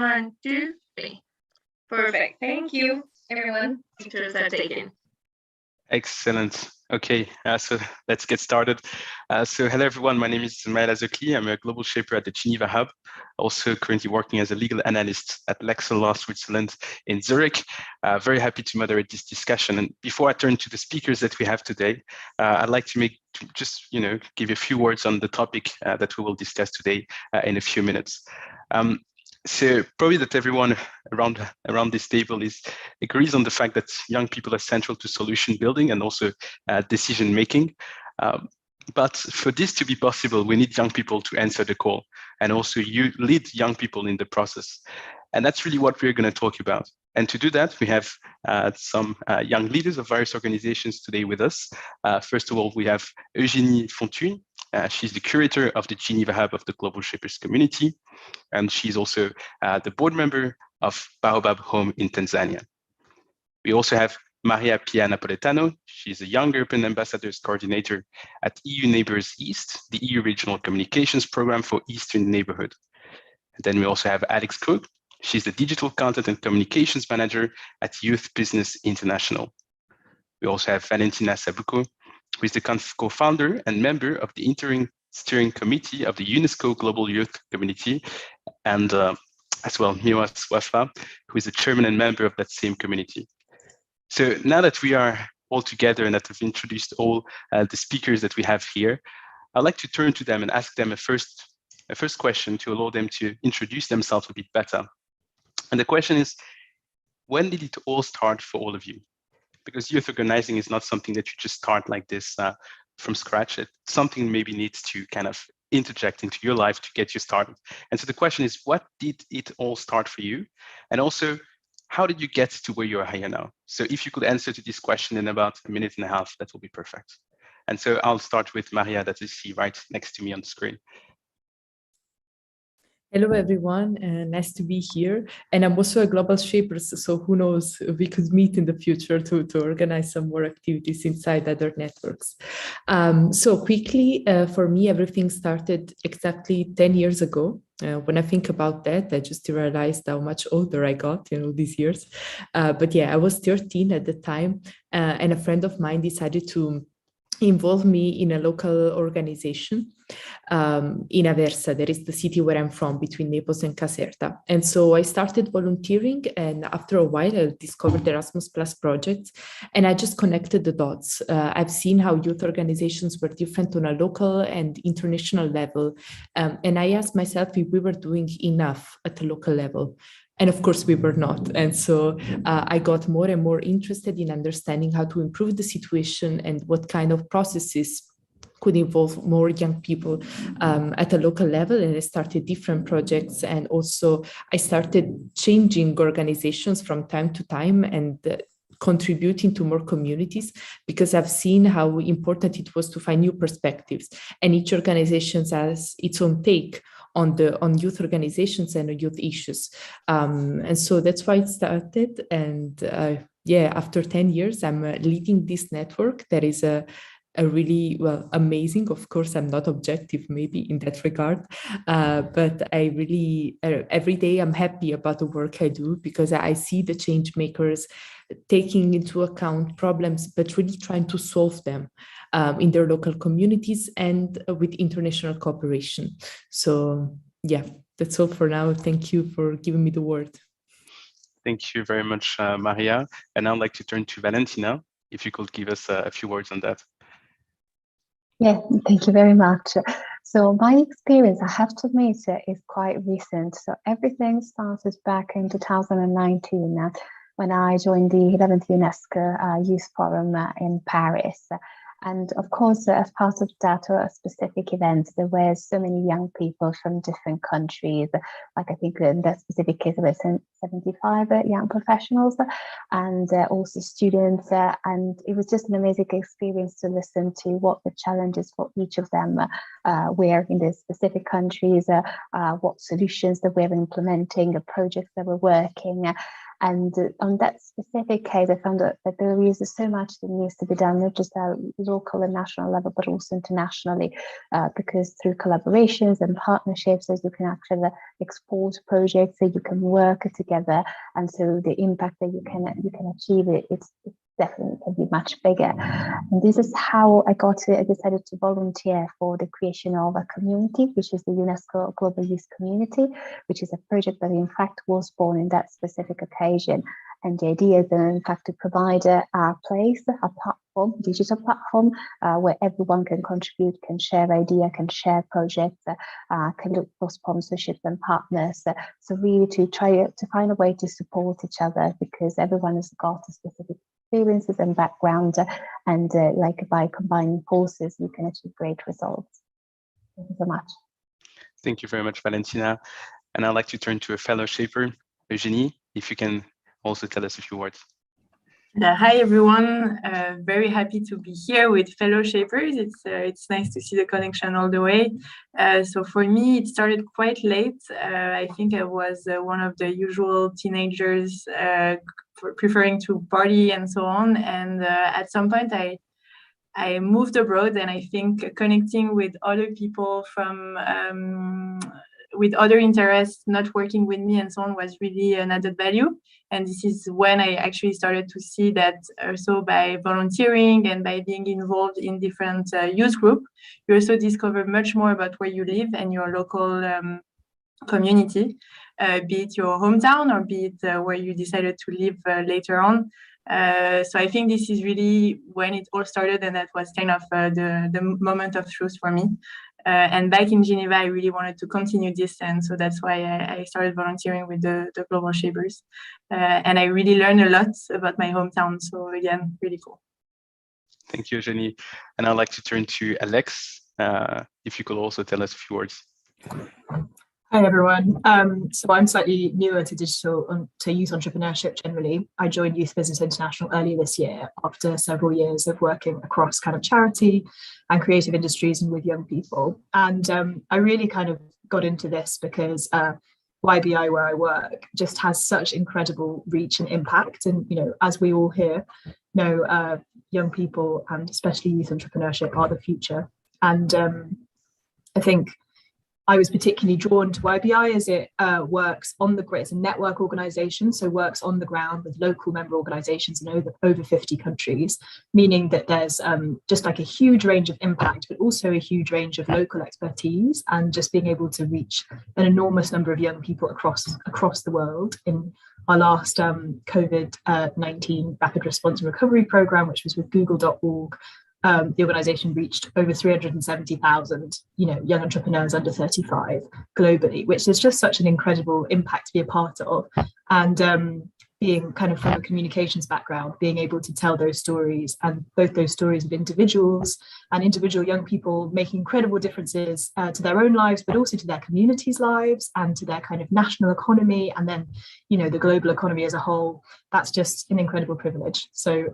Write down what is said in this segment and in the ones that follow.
1, 2, 3. Perfect. Thank you, everyone. Pictures are taken. Excellent. Okay, so let's get started. So hello, everyone. My name is Maël Azokli. I'm a global shaper at the Geneva Hub, also currently working as a legal analyst at Lexel Law Switzerland in Zurich. Very happy to moderate this discussion. And before I turn to the speakers that we have today, I'd like to give a few words on the topic that we will discuss today in a few minutes. So probably that everyone around this table agrees on the fact that young people are central to solution building and also decision making. But for this to be possible, we need young people to answer the call, and also you lead young people in the process. And that's really what we're going to talk about. And to do that, we have some young leaders of various organizations today with us. First of all, we have Eugénie Fontune. She's the curator of the Geneva Hub of the Global Shapers community, and she's also the board member of Baobab Home in Tanzania. We also have Maria Pia Napoletano. She's a Young European Ambassadors Coordinator at EU Neighbors East, the EU Regional Communications Program for Eastern Neighborhood. And then we also have Alex Krug. She's the Digital Content and Communications Manager at Youth Business International. We also have Valentina Sabuco, who is the co-founder and member of the interim steering committee of the UNESCO Global Youth Community, and as well Miwa Swafa, who is the chairman and member of that same community. So now that we are all together and that we've introduced all the speakers that we have here, I'd like to turn to them and ask them a first question to allow them to introduce themselves a bit better. And the question is, when did it all start for all of you? Because youth organizing is not something that you just start like this from scratch. It's something maybe needs to kind of interject into your life to get you started. And so the question is, what did it all start for you? And also, how did you get to where you are here now? So if you could answer to this question in about a minute and a half, that will be perfect. And so I'll start with Maria, that is right next to me on the screen. Hello, everyone. Nice to be here. And I'm also a global shaper, so who knows, we could meet in the future to organize some more activities inside other networks. So quickly, for me, everything started exactly 10 years ago. When I think about that, I just realized how much older I got in all these years. But yeah, I was 13 at the time, and a friend of mine decided to involve me in a local organization in Aversa. That is the city where I'm from, between Naples and Caserta. And so I started volunteering, and after a while I discovered the Erasmus Plus project, and I just connected the dots. I've seen how youth organizations were different on a local and international level, and I asked myself if we were doing enough at the local level. And of course, we were not. And so I got more and more interested in understanding how to improve the situation and what kind of processes could involve more young people at a local level. And I started different projects. And also I started changing organizations from time to time and contributing to more communities, because I've seen how important it was to find new perspectives. And each organization has its own take on youth organizations and youth issues. And so that's why it started. And yeah, after 10 years, I'm leading this network that is a really, well, amazing. Of course, I'm not objective maybe in that regard, but I really, every day I'm happy about the work I do, because I see the change makers taking into account problems, but really trying to solve them in their local communities and with international cooperation. So yeah, that's all for now. Thank you for giving me the word. Thank you very much, Maria. And I'd like to turn to Valentina, if you could give us a few words on that. Yeah, thank you very much. So my experience, I have to admit, is quite recent. So everything started back in 2019 when I joined the 11th UNESCO Youth Forum in Paris. And of course, as part of that specific event, there were so many young people from different countries. Like I think in that specific case, there were 75 young professionals and also students. And it was just an amazing experience to listen to what the challenges for each of them were in their specific countries, what solutions they were implementing, the projects they were working. And on that specific case, I found that there is so much that needs to be done, not just at local and national level, but also internationally, because through collaborations and partnerships, as you can actually export projects, so you can work together, and so the impact that you can achieve it's definitely can be much bigger. And this is how I decided to volunteer for the creation of a community, which is the UNESCO Global Youth Community, which is a project that in fact was born in that specific occasion. And the idea is in fact to provide a place, a platform, digital platform, where everyone can contribute, can share ideas, can share projects, can look for sponsorships and partners. So really to try to find a way to support each other, because everyone has got a specific experiences and background, and like by combining forces, you can achieve great results. Thank you so much. Thank you very much, Valentina. And I'd like to turn to a fellow shaper, Eugenie, if you can also tell us a few words. Hi everyone, very happy to be here with fellow shapers. It's nice to see the connection all the way. So for me, it started quite late. I think I was one of the usual teenagers preferring to party and so on. And at some point I moved abroad, and I think connecting with other people from with other interests, not working with me and so on, was really an added value. And this is when I actually started to see that also by volunteering and by being involved in different youth groups, you also discover much more about where you live and your local community, be it your hometown or be it where you decided to live later on. So I think this is really when it all started, and that was kind of the moment of truth for me. And back in Geneva, I really wanted to continue this, and so that's why I started volunteering with the Global Shapers. And I really learned a lot about my hometown, so again, really cool. Thank you, Eugenie. And I'd like to turn to Alex, if you could also tell us a few words. Hi everyone. So I'm slightly newer to to youth entrepreneurship generally. I joined Youth Business International earlier this year after several years of working across kind of charity and creative industries and with young people. And I really kind of got into this because YBI, where I work, just has such incredible reach and impact. And, you know, as we all here know, young people and especially youth entrepreneurship are the future. And I think I was particularly drawn to YBI as it works on the grid. It's a network organization, so works on the ground with local member organizations in over 50 countries, meaning that there's just like a huge range of impact, but also a huge range of local expertise, and just being able to reach an enormous number of young people across the world. In our last COVID-19 Rapid Response and Recovery Program, which was with Google.org, the organization reached over 370,000, young entrepreneurs under 35 globally, which is just such an incredible impact to be a part of. And being kind of from a communications background, being able to tell those stories, and both those stories of individuals and individual young people making incredible differences to their own lives, but also to their communities' lives and to their kind of national economy, and then, the global economy as a whole. That's just an incredible privilege. So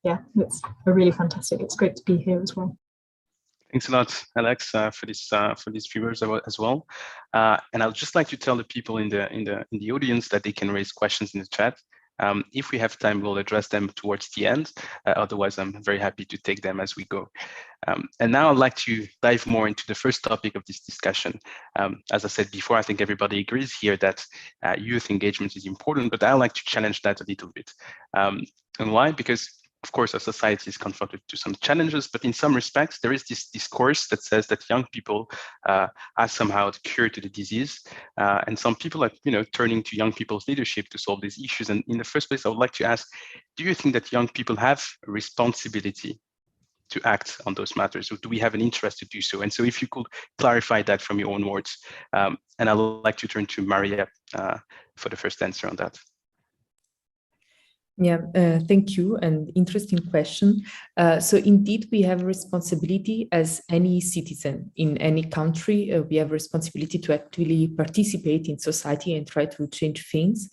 yeah, it's really fantastic. It's great to be here as well. Thanks a lot, Alex, for these viewers as well. And I'd just like to tell the people in the audience that they can raise questions in the chat. If we have time, we'll address them towards the end. Otherwise, I'm very happy to take them as we go. And now I'd like to dive more into the first topic of this discussion. As I said before, I think everybody agrees here that youth engagement is important, but I'd like to challenge that a little bit. And why? Because of course, our society is confronted to some challenges, but in some respects, there is this discourse that says that young people are somehow the cure to the disease. And some people are, turning to young people's leadership to solve these issues. And in the first place, I would like to ask, do you think that young people have a responsibility to act on those matters, or do we have an interest to do so? And so if you could clarify that from your own words. And I'd like to turn to Maria for the first answer on that. Yeah, thank you. An interesting question. So indeed, we have a responsibility as any citizen in any country. We have a responsibility to actively participate in society and try to change things.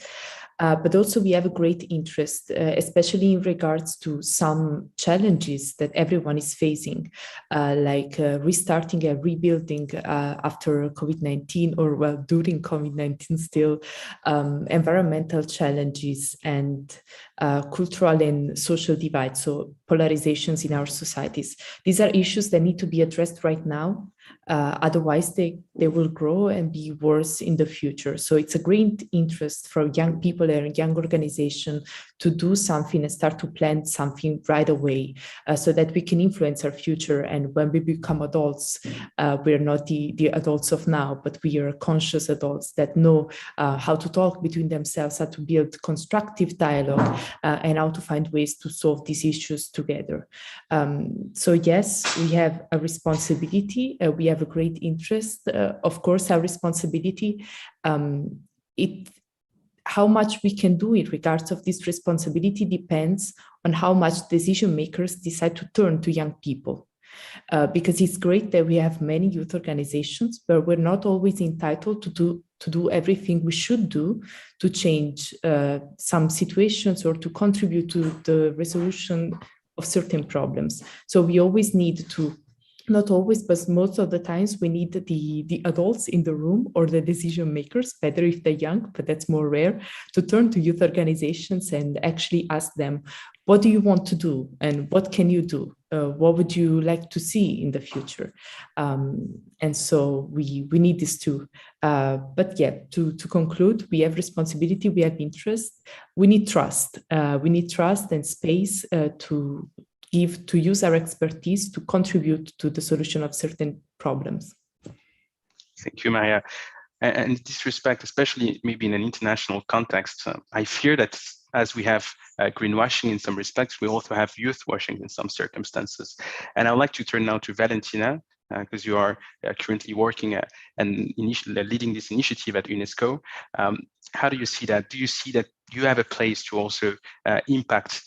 But also we have a great interest, especially in regards to some challenges that everyone is facing, like restarting and rebuilding after COVID-19, or well, during COVID-19 still, environmental challenges and cultural and social divides, so polarizations in our societies. These are issues that need to be addressed right now. Otherwise, they will grow and be worse in the future. So it's a great interest for young people and young organizations to do something and start to plan something right away, so that we can influence our future. And when we become adults, we're not the adults of now, but we are conscious adults that know how to talk between themselves, how to build constructive dialogue, and how to find ways to solve these issues together. So yes, we have a responsibility. We have a great interest. Of course, our responsibility, how much we can do in regards of this responsibility depends on how much decision makers decide to turn to young people. Because it's great that we have many youth organizations, but we're not always entitled to do everything we should do to change some situations or to contribute to the resolution of certain problems. So we always need to, not always, but most of the times, we need the adults in the room or the decision makers, better if they're young, but that's more rare, to turn to youth organizations and actually ask them, what do you want to do and what can you do? What would you like to see in the future? And so we need this too. But yeah, to conclude, we have responsibility, we have interest, we need trust. We need trust and space to use our expertise to contribute to the solution of certain problems. Thank you, Maria. And in this respect, especially maybe in an international context, I fear that as we have greenwashing in some respects, we also have youth washing in some circumstances. And I'd like to turn now to Valentina, because you are currently working and leading this initiative at UNESCO. How do you see that? Do you see that you have a place to also impact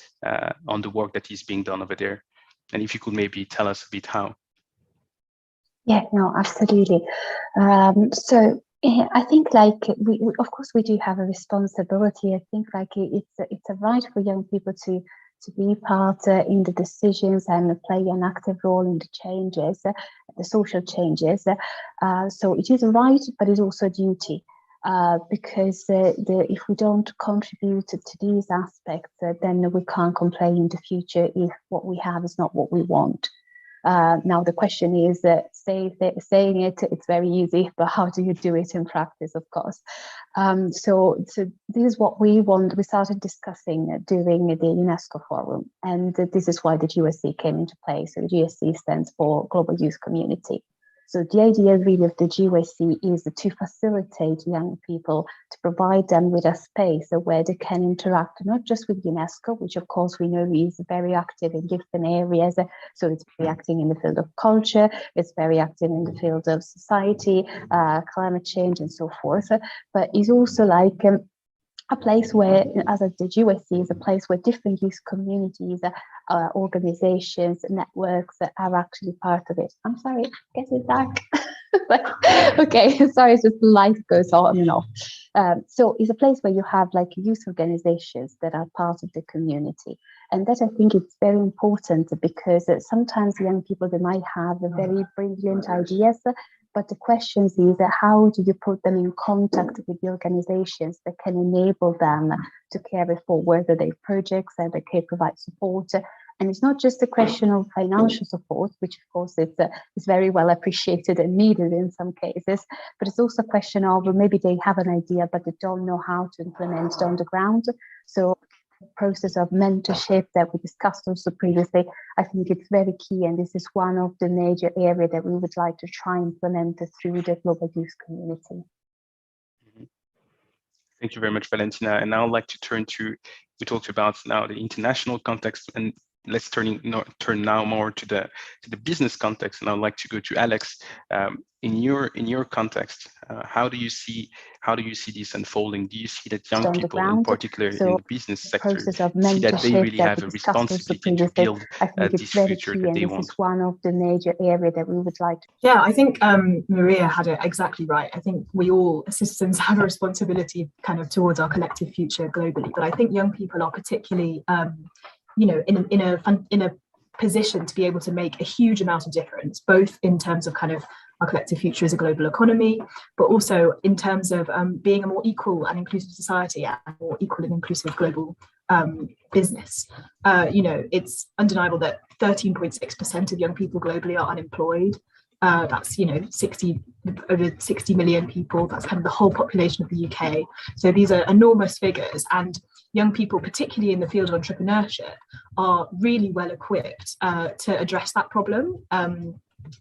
on the work that is being done over there? And if you could maybe tell us a bit how. Yeah, no, absolutely. So I think, like, we of course we do have a responsibility. I think, like, it's a right for young people to be part in the decisions and play an active role in the changes, the social changes. So it is a right, but it's also a duty. Because if we don't contribute to these aspects, then we can't complain in the future if what we have is not what we want. Now the question is, saying it, it's very easy, but how do you do it in practice, of course? So this is what we want. We started discussing during the UNESCO forum, and this is why the GC came into play. So the GC stands for Global Youth Community. So the idea really of the GC is to facilitate young people, to provide them with a space where they can interact, not just with UNESCO, which of course we know is very active in different areas. So it's very active in the field of culture, it's very active in the field of society, climate change and so forth. But it's also like a place where, as the GC is a place where different youth communities, organizations, networks are actually part of it. I'm sorry, getting dark. Okay, sorry, it's just the light goes on and off. So it's a place where you have like youth organizations that are part of the community. And that, I think, it's very important, because sometimes young people, they might have very brilliant ideas, but the question is how do you put them in contact with the organizations that can enable them to carry forward their projects and they can provide support. And it's not just a question of financial support, which of course is very well appreciated and needed in some cases, but it's also a question of maybe they have an idea, but they don't know how to implement it on the ground. So the process of mentorship that we discussed also previously, I think it's very key, and this is one of the major areas that we would like to try and implement through the global youth community. Thank you very much, Valentina. And now I'd like to turn to, we talked about now the international context, and let's turn now more to the business context, and I'd like to go to Alex. In your context, how do you see this unfolding? Do you see that young people, in particular in the business sector, see that they really have a responsibility to build this future that they want? This is one of the major areas that we would like to. Yeah, I think Maria had it exactly right. I think we all, as citizens, have a responsibility kind of towards our collective future globally. But I think young people are particularly, in a position to be able to make a huge amount of difference, both in terms of kind of our collective future as a global economy, but also in terms of being a more equal and inclusive society and a more equal and inclusive global business. It's undeniable that 13.6% of young people globally are unemployed. That's over 60 million people. That's kind of the whole population of the UK. So these are enormous figures, and young people, particularly in the field of entrepreneurship, are really well equipped to address that problem.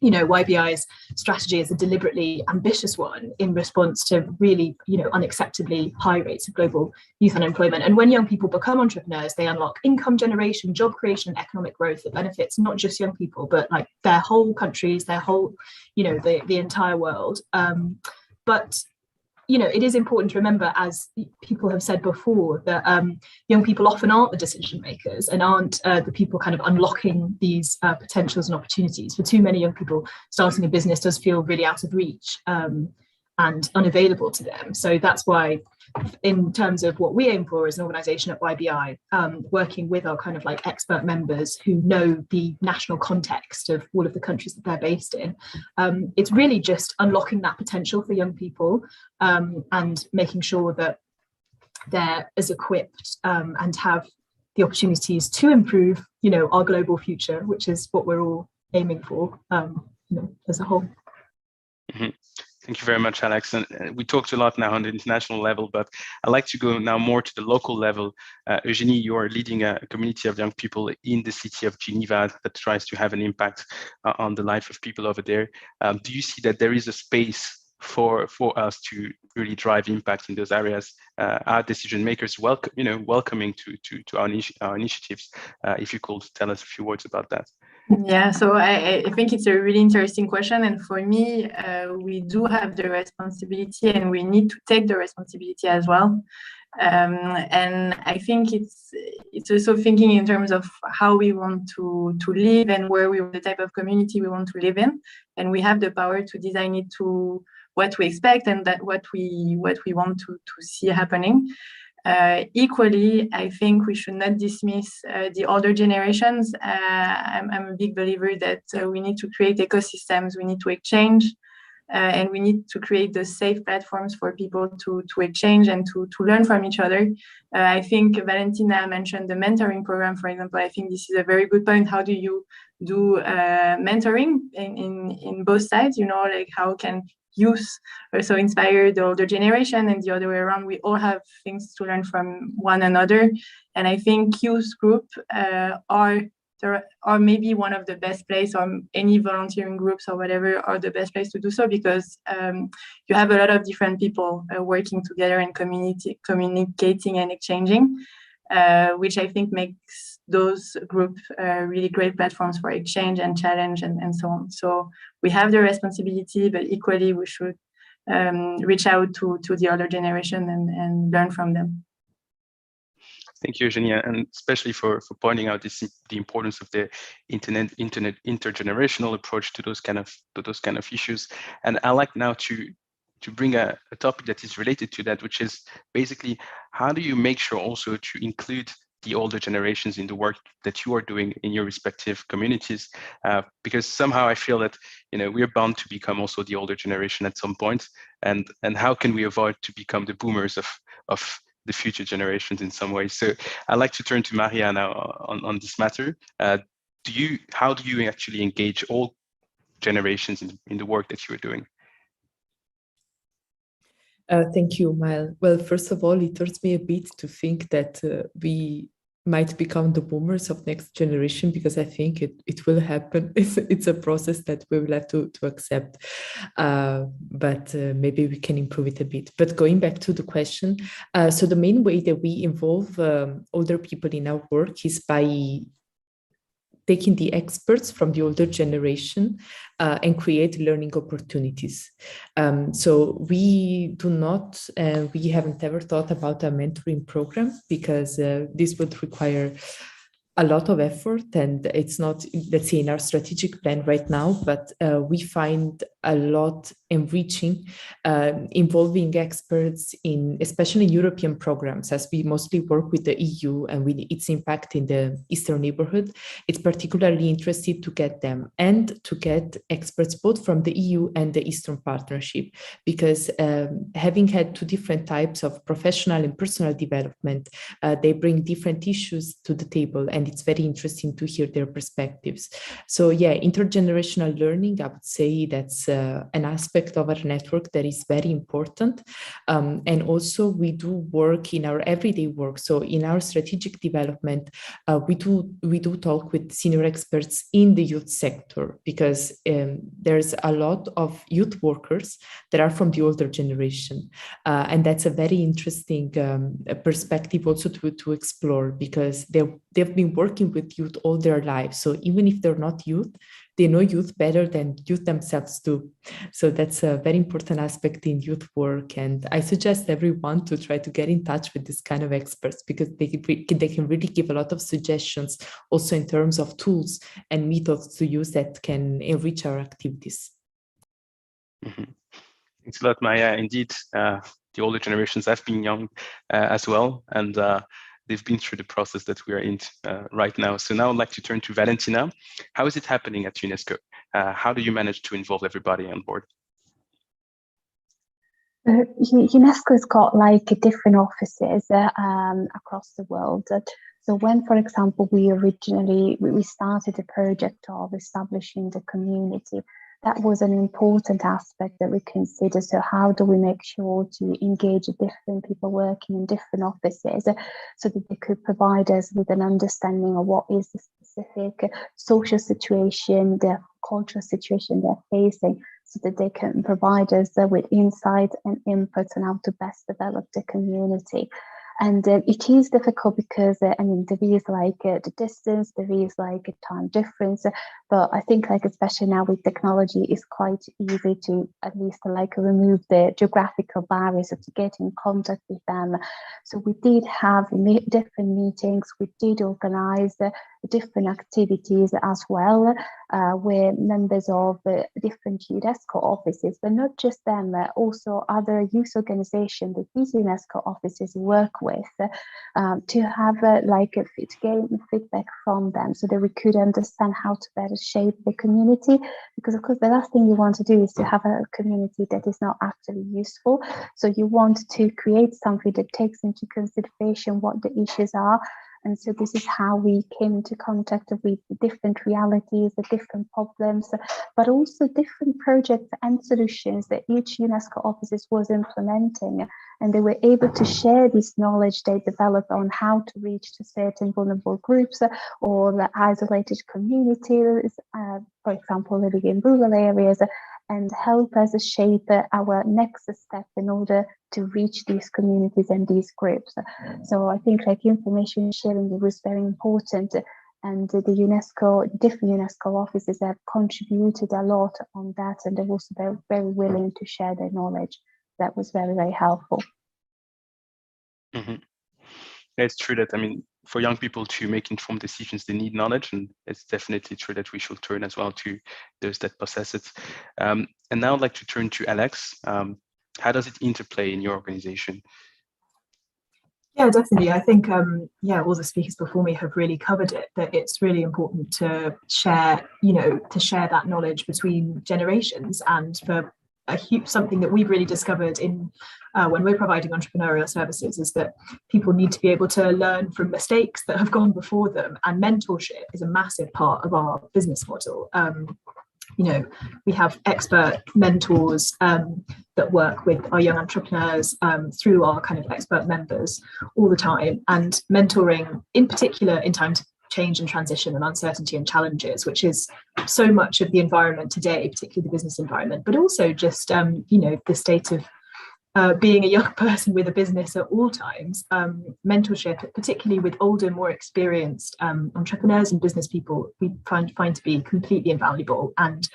YBI's strategy is a deliberately ambitious one in response to really, unacceptably high rates of global youth unemployment. And when young people become entrepreneurs, they unlock income generation, job creation, and economic growth that benefits not just young people, but like their whole countries, their whole, the entire world. But it is important to remember, as people have said before, that young people often aren't the decision makers and aren't the people kind of unlocking these potentials and opportunities. For too many young people, starting a business does feel really out of reach and unavailable to them. So that's why, in terms of what we aim for as an organisation at YBI, working with our kind of like expert members who know the national context of all of the countries that they're based in, it's really just unlocking that potential for young people and making sure that they're as equipped and have the opportunities to improve, our global future, which is what we're all aiming for, as a whole. Mm-hmm. Thank you very much, Alex. And we talked a lot now on the international level, but I'd like to go now more to the local level. Eugenie, you are leading a community of young people in the city of Geneva that tries to have an impact on the life of people over there. Do you see that there is a space for us to really drive impact in those areas? Are decision makers welcoming to our initiatives? If you could tell us a few words about that. Yeah, so I think it's a really interesting question, and for me, we do have the responsibility, and we need to take the responsibility as well. And I think it's also thinking in terms of how we want to live and the type of community we want to live in, and we have the power to design it to what we expect and that what we want to see happening. Equally, I think we should not dismiss the older generations. I'm a big believer that we need to create ecosystems, we need to exchange, and we need to create the safe platforms for people to exchange and to learn from each other. I think Valentina mentioned the mentoring program, for example. I think this is a very good point. How do you do mentoring in both sides? Like how can youth also inspire the older generation, and the other way around? We all have things to learn from one another, and I think youth group are maybe one of the best place, or any volunteering groups or whatever are the best place to do so, because you have a lot of different people working together and communicating and exchanging, which I think makes those groups really great platforms for exchange and challenge and so on. So we have the responsibility, but equally we should reach out to the other generation and learn from them. Thank you, Eugenia, and especially for pointing out the importance of the internet intergenerational approach to those kind of issues. And I like now to bring a topic that is related to that, which is basically how do you make sure also to include the older generations in the work that you are doing in your respective communities, because somehow I feel that we are bound to become also the older generation at some point, and how can we avoid to become the boomers of the future generations in some way? So I'd like to turn to Maria now on this matter. How do you actually engage all generations in the work that you are doing? Thank you, Mile. Well, first of all, it hurts me a bit to think that we might become the boomers of next generation, because I think it will happen. It's a process that we will have to accept, but maybe we can improve it a bit. But going back to the question, so the main way that we involve older people in our work is by taking the experts from the older generation and create learning opportunities. So we haven't ever thought about a mentoring program because this would require a lot of effort, and it's not, let's say, in our strategic plan right now, but we find a lot enriching, involving experts in, especially European programs, as we mostly work with the EU and with its impact in the Eastern neighborhood. It's particularly interesting to get them and to get experts both from the EU and the Eastern Partnership, because having had two different types of professional and personal development, they bring different issues to the table, and it's very interesting to hear their perspectives. So yeah, intergenerational learning, I would say that's an aspect of our network that is very important. And also we do work in our everyday work. So in our strategic development, we do talk with senior experts in the youth sector, because there's a lot of youth workers that are from the older generation. And that's a very interesting perspective also to explore, because they've been working with youth all their lives. So even if they're not youth, they know youth better than youth themselves do. So that's a very important aspect in youth work. And I suggest everyone to try to get in touch with this kind of experts, because they can really give a lot of suggestions also in terms of tools and methods to use that can enrich our activities. Mm-hmm. Thanks a lot, Maya. Indeed, the older generations have been young as well, and they've been through the process that we are in right now. So now I'd like to turn to Valentina. How is it happening at UNESCO? How do you manage to involve everybody on board? UNESCO's got like different offices across the world. So when, for example, we started a project of establishing the community, that was an important aspect that we consider. So how do we make sure to engage different people working in different offices so that they could provide us with an understanding of what is the specific social situation, their cultural situation they're facing, so that they can provide us with insight and inputs on how to best develop the community. And it is difficult because, I mean, there is like the distance, there is like a time difference, but I think like especially now with technology, it's quite easy to at least like remove the geographical barriers to get in contact with them. So we did have different meetings, we did organize different activities as well, where members of different UNESCO offices, but not just them, also other youth organizations that these UNESCO offices work with, to have to gain feedback from them so that we could understand how to better shape the community. Because of course the last thing you want to do is to have a community that is not actually useful. So you want to create something that takes into consideration what the issues are. And so this is how we came into contact with the different realities, the different problems, but also different projects and solutions that each UNESCO office was implementing. And they were able to share this knowledge they developed on how to reach to certain vulnerable groups or isolated communities, for example, living in rural areas, and help us shape our next step in order to reach these communities and these groups. So I think like information sharing was very important, and the different UNESCO offices have contributed a lot on that, and they're also very, very willing to share their knowledge. That was very, very helpful. Mm-hmm. It's true that, I mean, for young people to make informed decisions, they need knowledge, and it's definitely true that we should turn as well to those that possess it. And now I'd like to turn to Alex. How does it interplay in your organization? Yeah, definitely. I think, all the speakers before me have really covered it, that it's really important to share, that knowledge between generations. And for something that we've really discovered in when we're providing entrepreneurial services is that people need to be able to learn from mistakes that have gone before them, and mentorship is a massive part of our business model. We have expert mentors that work with our young entrepreneurs through our kind of expert members all the time, and mentoring in particular in times of change and transition and uncertainty and challenges, which is so much of the environment today, particularly the business environment, but also just the state of being a young person with a business at all times, mentorship, particularly with older, more experienced entrepreneurs and business people, we find to be completely invaluable. And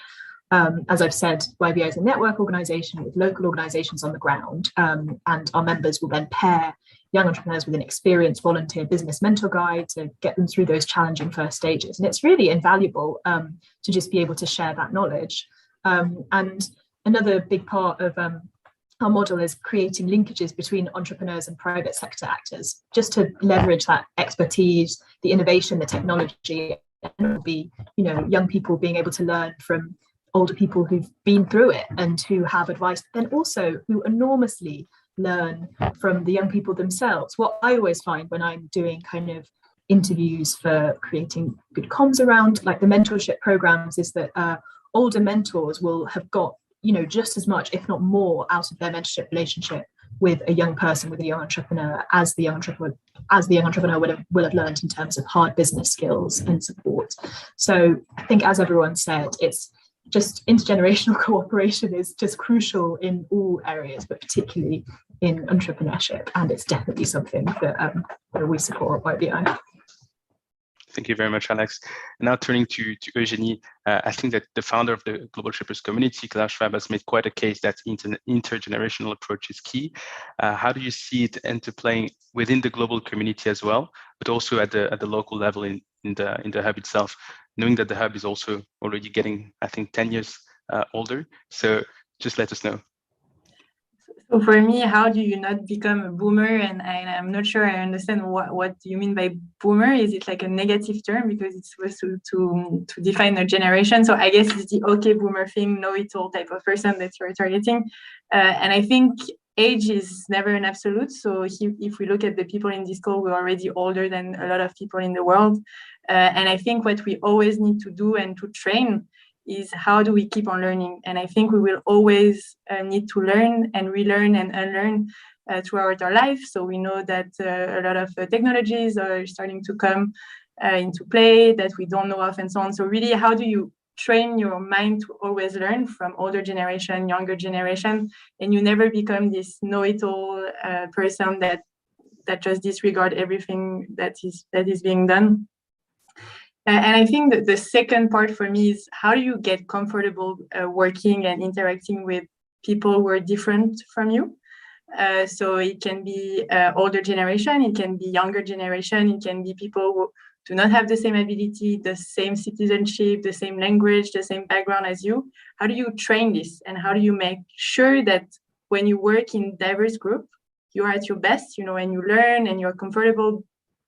as I've said, YBO is a network organisation with local organisations on the ground, and our members will then pair young entrepreneurs with an experienced volunteer business mentor guide to get them through those challenging first stages. And it's really invaluable to just be able to share that knowledge. And another big part of our model is creating linkages between entrepreneurs and private sector actors, just to leverage that expertise, the innovation, the technology, and it will be, you know, young people being able to learn from older people who've been through it and who have advice, then also who enormously learn from the young people themselves. What I always find when I'm doing kind of interviews for creating good comms around like the mentorship programs is that older mentors will have got, you know, just as much, if not more, out of their mentorship relationship with a young person, with a young entrepreneur, as the young entrepreneur will have learned in terms of hard business skills and support. So I think, as everyone said, it's just intergenerational cooperation is just crucial in all areas, but particularly in entrepreneurship, and it's definitely something that we support at YBI. Thank you very much, Alex. Now turning to Eugénie, I think that the founder of the Global Shapers community, Klaus Schwab, has made quite a case that intergenerational approach is key. How do you see it interplaying within the global community as well, but also at the local level in the hub itself, knowing that the hub is also already getting, I think, 10 years older. So just let us know. So for me, how do you not become a boomer? And I'm not sure I understand what you mean by boomer. Is it like a negative term because it's supposed to define a generation? So I guess it's the okay boomer thing, know-it-all type of person that you're targeting. And I think age is never an absolute. So if we look at the people in this call, we're already older than a lot of people in the world. And I think what we always need to do and to train is how do we keep on learning? And I think we will always need to learn and relearn and unlearn throughout our life. So we know that a lot of technologies are starting to come into play that we don't know of and so on. So really, how do you train your mind to always learn from older generation, younger generation, and you never become this know-it-all person that just disregard everything that is being done. And I think that the second part for me is how do you get comfortable working and interacting with people who are different from you? So it can be older generation, it can be younger generation, it can be people who do not have the same ability, the same citizenship, the same language, the same background as you. How do you train this? And how do you make sure that when you work in diverse group, you are at your best, you know, and you learn and you're comfortable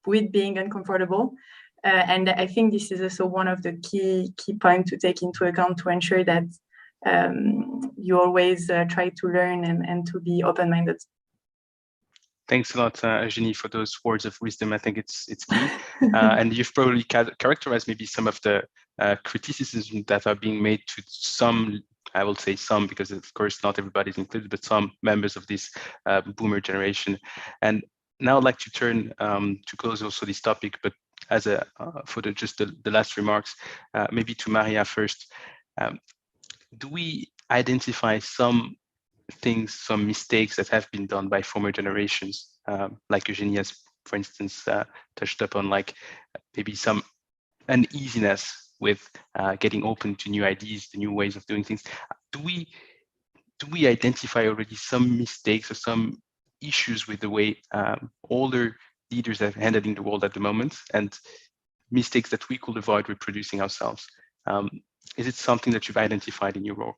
with being uncomfortable? And I think this is also one of the key points to take into account to ensure that you always try to learn and to be open-minded. Thanks a lot, Eugénie, for those words of wisdom. I think it's key. And you've probably characterized maybe some of the criticisms that are being made to some, I will say some, because of course not everybody's included, but some members of this boomer generation. And now I'd like to turn to close also this topic, but as for the last remarks, maybe to Maria first. Do we identify some things, some mistakes that have been done by former generations, like Eugénie has, for instance, touched upon, like maybe some uneasiness with getting open to new ideas, the new ways of doing things? Do we identify already some mistakes or some issues with the way older leaders are handling the world at the moment, and mistakes that we could avoid reproducing ourselves? Is it something that you've identified in your work?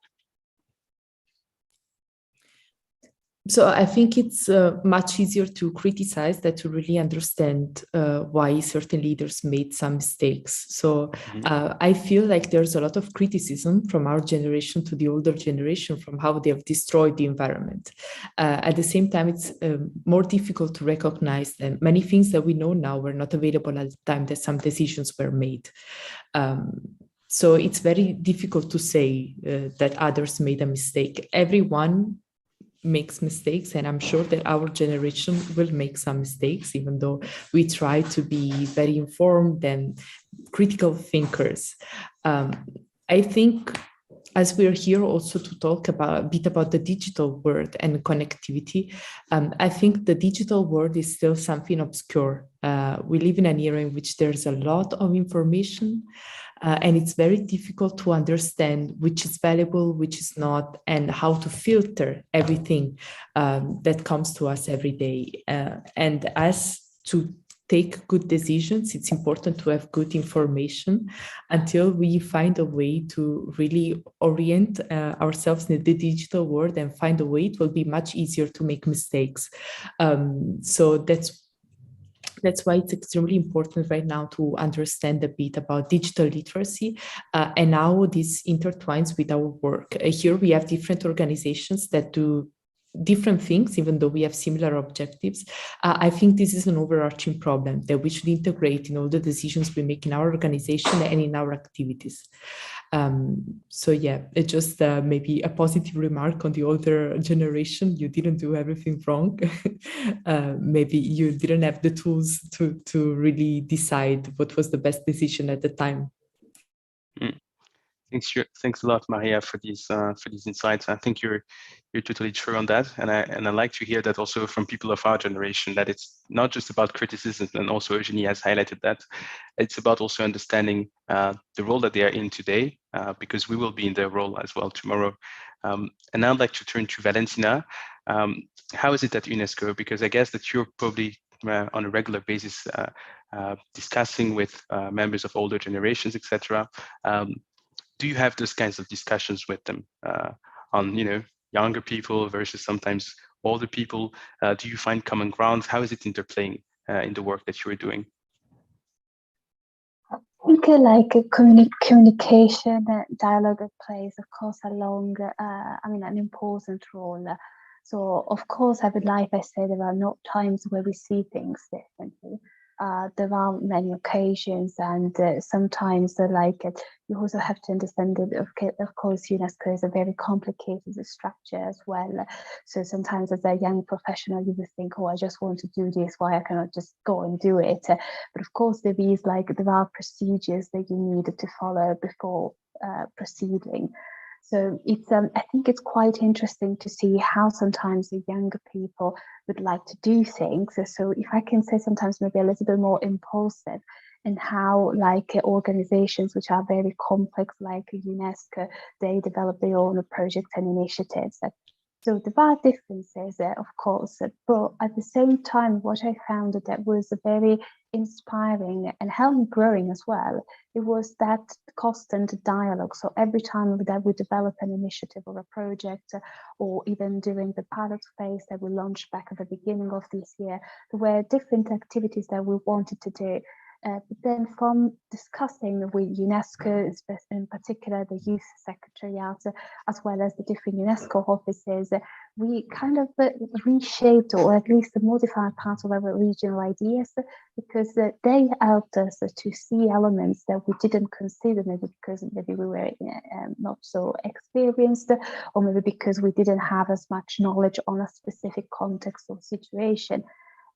So I think it's much easier to criticize than to really understand why certain leaders made some mistakes. So I feel like there's a lot of criticism from our generation to the older generation from how they have destroyed the environment. At the same time, it's more difficult to recognize that many things that we know now were not available at the time that some decisions were made. So it's very difficult to say that others made a mistake. Everyone makes mistakes, and I'm sure that our generation will make some mistakes, even though we try to be very informed and critical thinkers. I think as we're here also to talk a bit about the digital world and connectivity, I think the digital world is still something obscure. We live in an era in which there's a lot of information, and it's very difficult to understand which is valuable, which is not, and how to filter everything that comes to us every day. And as to take good decisions, it's important to have good information until we find a way to really orient ourselves in the digital world and find a way it will be much easier to make mistakes. So that's why it's extremely important right now to understand a bit about digital literacy and how this intertwines with our work. Here we have different organizations that do different things, even though we have similar objectives. I think this is an overarching problem that we should integrate in all the decisions we make in our organization and in our activities. So yeah, it's just maybe a positive remark on the older generation. You didn't do everything wrong. Maybe you didn't have the tools to really decide what was the best decision at the time. Thanks a lot, Maria, for these insights. I think you're totally true on that, and I like to hear that also from people of our generation, that it's not just about criticism, and also Eugenie has highlighted that it's about also understanding the role that they are in today, because we will be in their role as well tomorrow. And now I'd like to turn to Valentina. How is it at UNESCO? Because I guess that you're probably on a regular basis discussing with members of older generations, etc. Do you have those kinds of discussions with them on, younger people versus sometimes older people? Do you find common grounds? How is it interplaying in the work that you are doing? I think communication, dialogue plays, of course, an important role. So, of course, like I said, there are not times where we see things differently. There are many occasions, and sometimes you also have to understand that, of course, UNESCO is a very complicated structure as well. So sometimes as a young professional, you would think, oh, I just want to do this, why I cannot just go and do it? But of course, there are procedures that you need to follow before proceeding. So I think it's quite interesting to see how sometimes the younger people would like to do things. So if I can say sometimes maybe a little bit more impulsive, and how organizations which are very complex like UNESCO, they develop their own projects and initiatives. So there are differences, of course, but at the same time, what I found that was very inspiring and helped me growing as well, it was that constant dialogue. So every time that we develop an initiative or a project, or even during the pilot phase that we launched back at the beginning of this year, there were different activities that we wanted to do. But then from discussing with UNESCO, in particular the Youth Secretariat, as well as the different UNESCO offices, we kind of reshaped or at least modified part of our regional ideas, because they helped us to see elements that we didn't consider, maybe because maybe we were not so experienced, or maybe because we didn't have as much knowledge on a specific context or situation.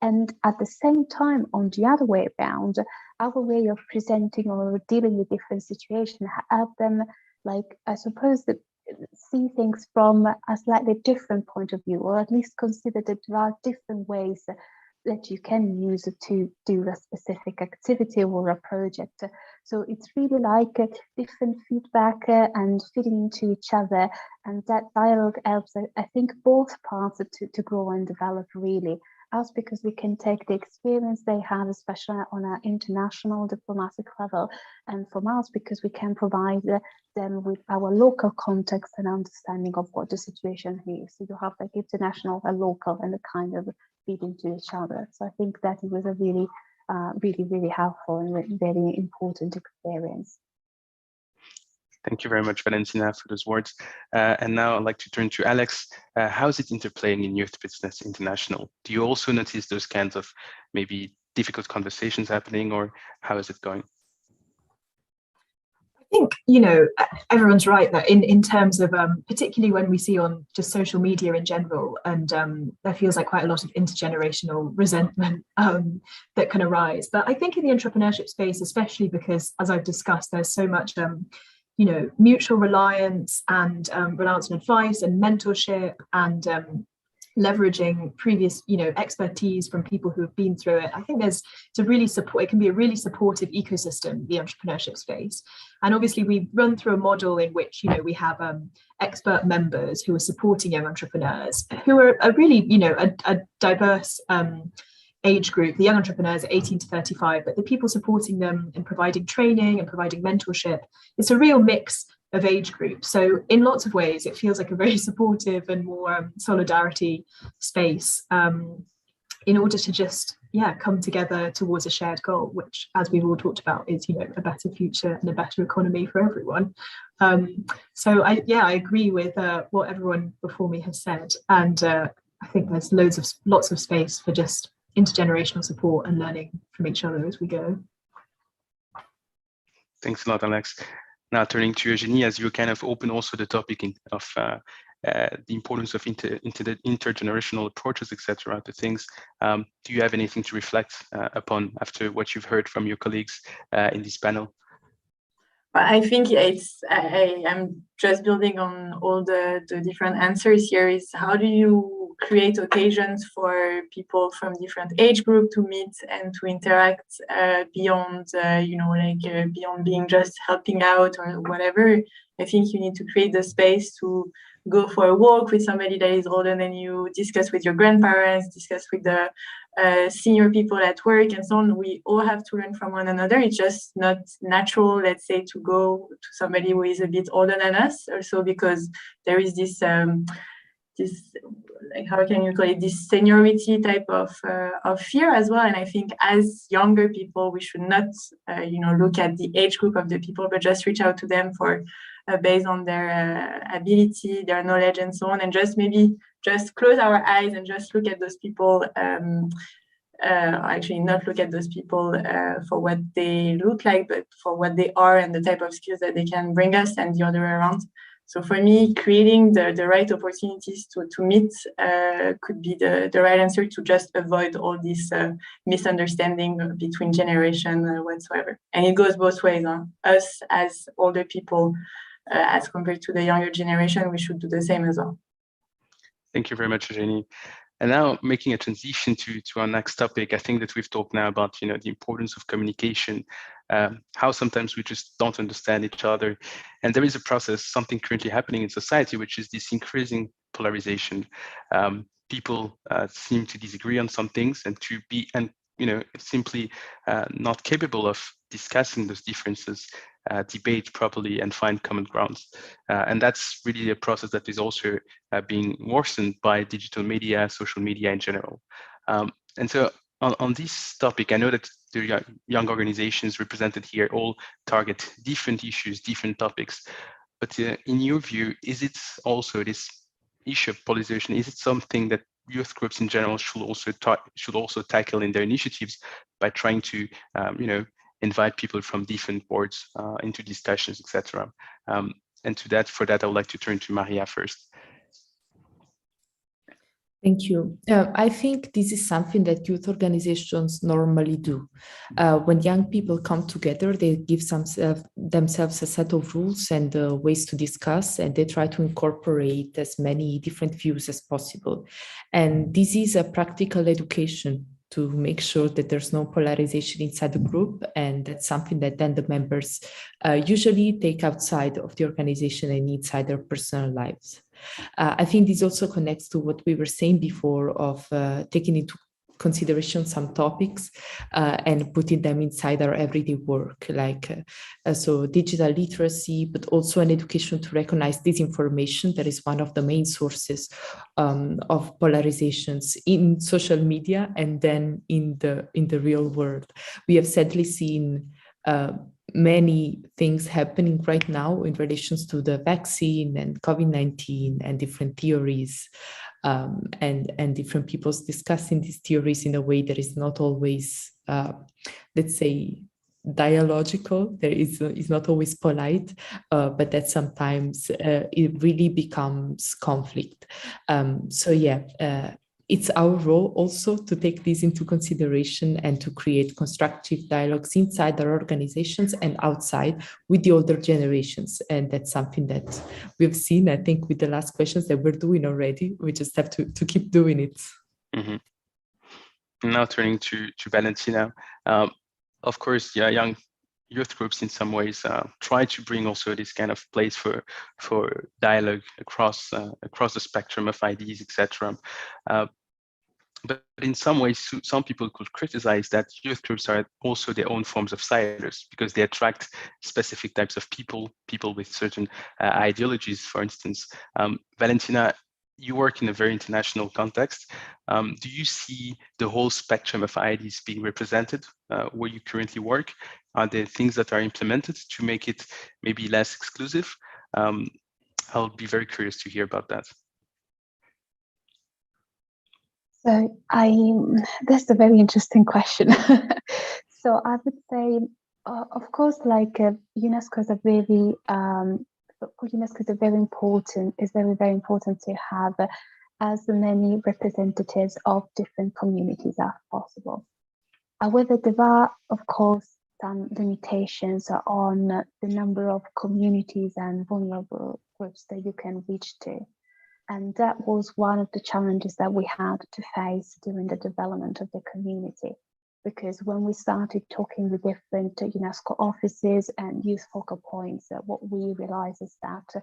And at the same time, on the other way around, our way of presenting or dealing with different situations help them, I suppose, see things from a slightly different point of view, or at least consider that there are different ways that you can use to do a specific activity or a project. So it's really different feedback and feeding into each other, and that dialogue helps, I think, both parts to grow and develop really. Us, because we can take the experience they have, especially on an international diplomatic level, and from us, because we can provide them with our local context and understanding of what the situation is. So you have international and local, and the kind of feed into each other. So I think that it was a really, really helpful and very important experience. Thank you very much, Valentina, for those words. And now I'd like to turn to Alex. How is it interplaying in Youth Business International? Do you also notice those kinds of maybe difficult conversations happening, or how is it going? I think, everyone's right that in terms of, particularly when we see on just social media in general, and there feels like quite a lot of intergenerational resentment that can arise. But I think in the entrepreneurship space, especially because, as I've discussed, there's so much mutual reliance and reliance on advice and mentorship and leveraging previous, expertise from people who have been through it. I think it can be a really supportive ecosystem, the entrepreneurship space. And obviously we run through a model in which, we have expert members who are supporting young entrepreneurs who are really, a diverse age group. The young entrepreneurs are 18 to 35, but the people supporting them and providing training and providing mentorship, it's a real mix of age groups. So in lots of ways, it feels like a very supportive and more solidarity space in order to just, come together towards a shared goal, which, as we've all talked about, is, a better future and a better economy for everyone. So I agree with what everyone before me has said. And I think there's lots of space for just intergenerational support and learning from each other as we go. Thanks a lot, Alex. Now turning to Eugenie, as you kind of open also the topic of the importance of intergenerational approaches, etc. to things. Do you have anything to reflect upon after what you've heard from your colleagues in this panel? I think I'm just building on all the different answers here. Is how do you create occasions for people from different age group to meet and to interact beyond, beyond being just helping out or whatever. I think you need to create the space to go for a walk with somebody that is older than you, discuss with your grandparents, discuss with the senior people at work and so on. We all have to learn from one another. It's just not natural, let's say, to go to somebody who is a bit older than us, also because there is this how can you call it, this seniority type of fear as well. And I think as younger people, we should not look at the age group of the people, but just reach out to them for based on their ability, their knowledge and so on, and just close our eyes and just look at those people, actually not look at those people for what they look like, but for what they are and the type of skills that they can bring us, and the other way around. So for me, creating the right opportunities to meet could be the right answer to just avoid all this misunderstanding between generation whatsoever. And it goes both ways. Us as older people, as compared to the younger generation, we should do the same as well. Thank you very much, Eugenie. And now making a transition to our next topic, I think that we've talked now about the importance of communication, how sometimes we just don't understand each other. And there is a process, something currently happening in society, which is this increasing polarization. People seem to disagree on some things and simply not capable of discussing those differences, debate properly and find common grounds. And that's really a process that is also being worsened by digital media, social media in general. And so on this topic, I know that the young organizations represented here all target different issues, different topics. But in your view, is it also this issue of polarization, is it something that youth groups in general should also tackle in their initiatives by trying to invite people from different boards into discussions, etc. And for that, I would like to turn to Maria first. Thank you. I think this is something that youth organizations normally do. When young people come together, they give themselves a set of rules and ways to discuss, and they try to incorporate as many different views as possible. And this is a practical education to make sure that there's no polarization inside the group, and that's something that then the members usually take outside of the organization and inside their personal lives. I think this also connects to what we were saying before of taking into consideration some topics and putting them inside our everyday work, like so digital literacy, but also an education to recognize disinformation. That is one of the main sources of polarizations in social media and then in the real world. We have sadly seen many things happening right now in relations to the vaccine and COVID-19 and different theories and different people's discussing these theories in a way that is not always, let's say, dialogical. There is not always polite, but that sometimes it really becomes conflict. So yeah, it's our role also to take these into consideration and to create constructive dialogues inside our organizations and outside with the older generations. And that's something that we've seen, I think, with the last questions that we're doing already. We just have to keep doing it. Now turning to Valentina, of course, yeah, young youth groups in some ways try to bring also this kind of place for dialogue across the spectrum of ideas, etc. But in some ways, some people could criticize that youth groups are also their own forms of silos because they attract specific types of people with certain ideologies, for instance. Valentina, you work in a very international context. Do you see the whole spectrum of ideas being represented where you currently work? Are there things that are implemented to make it maybe less exclusive? I'll be very curious to hear about that. So that's a very interesting question. So I would say, of course, like UNESCO is very important. It's very, very important to have as many representatives of different communities as possible. However, there are, of course, some limitations on the number of communities and vulnerable groups that you can reach to. And that was one of the challenges that we had to face during the development of the community. Because when we started talking with different UNESCO offices and youth focal points, what we realized is that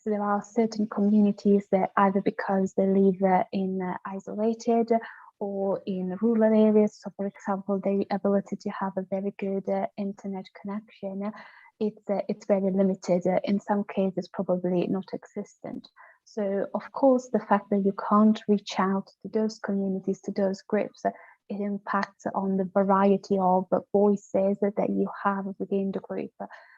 there are certain communities that either because they live in isolated or in rural areas, so for example, the ability to have a very good internet connection, it's very limited. In some cases, probably not existent. So, of course, the fact that you can't reach out to those communities, to those groups, it impacts on the variety of voices that you have within the group.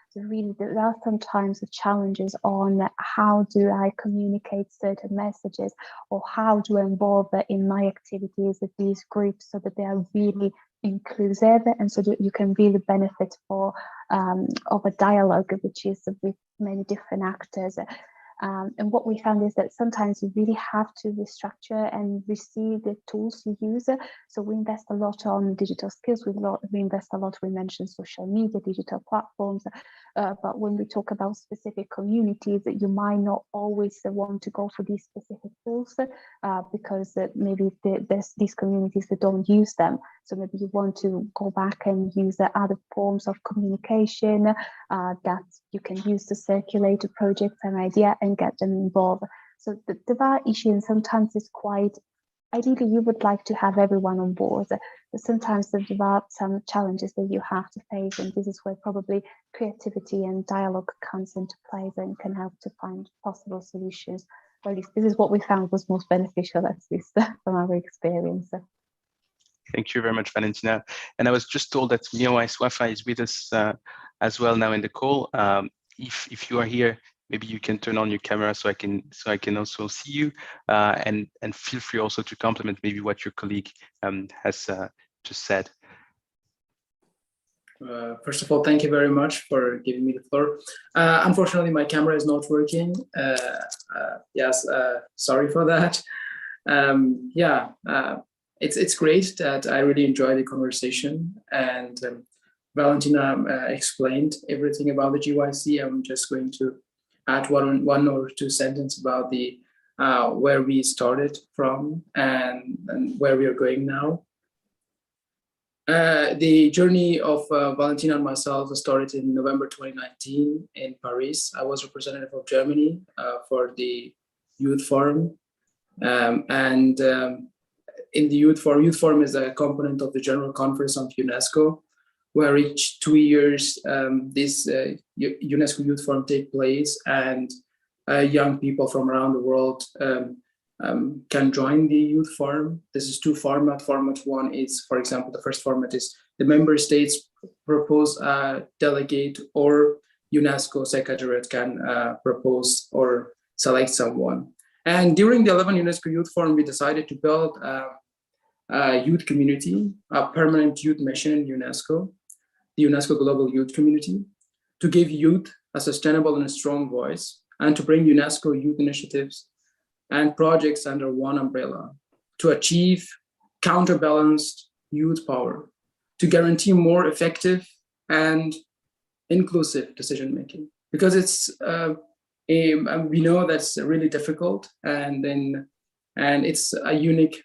So really, there are sometimes challenges on how do I communicate certain messages or how do I involve in my activities with these groups so that they are really inclusive and so that you can really benefit of a dialogue which is with many different actors. And what we found is that sometimes you really have to restructure and receive the tools you use. So we invest a lot on digital skills. We invest a lot, we mentioned social media, digital platforms. But when we talk about specific communities, you might not always want to go for these specific tools because maybe there's these communities that don't use them. So maybe you want to go back and use other forms of communication that you can use to circulate a project, an idea, and get them involved. So there are issues, and sometimes it's quite, ideally you would like to have everyone on board, but sometimes there are some challenges that you have to face, and this is where probably creativity and dialogue comes into play and can help to find possible solutions. Or at least this is what we found was most beneficial, at least from our experience. Thank you very much, Valentina. And I was just told that Mioa Swafa is with us as well now in the call. If you are here, maybe you can turn on your camera so I can also see you, and feel free also to compliment maybe what your colleague has just said. First of all, thank you very much for giving me the floor. Unfortunately, my camera is not working. Yes, sorry for that. It's great that I really enjoy the conversation, and Valentina explained everything about the GYC. I'm just going to add one or two sentences about the where we started from and where we are going now. The journey of Valentina and myself started in November 2019 in Paris. I was representative of Germany for the Youth Forum, in the Youth Forum is a component of the General Conference of UNESCO, where each 2 years this UNESCO Youth Forum takes place, and young people from around the world can join the Youth Forum. This is two formats. Format one is, for example, the first format is the member states propose a delegate, or UNESCO Secretariat can propose or select someone. And during the 11th UNESCO Youth Forum, we decided to build a youth community, a permanent youth mission in UNESCO, the UNESCO Global Youth Community, to give youth a sustainable and a strong voice, and to bring UNESCO youth initiatives and projects under one umbrella. to achieve counterbalanced youth power, to guarantee more effective and inclusive decision making, because it's we know that's really difficult, and it's a unique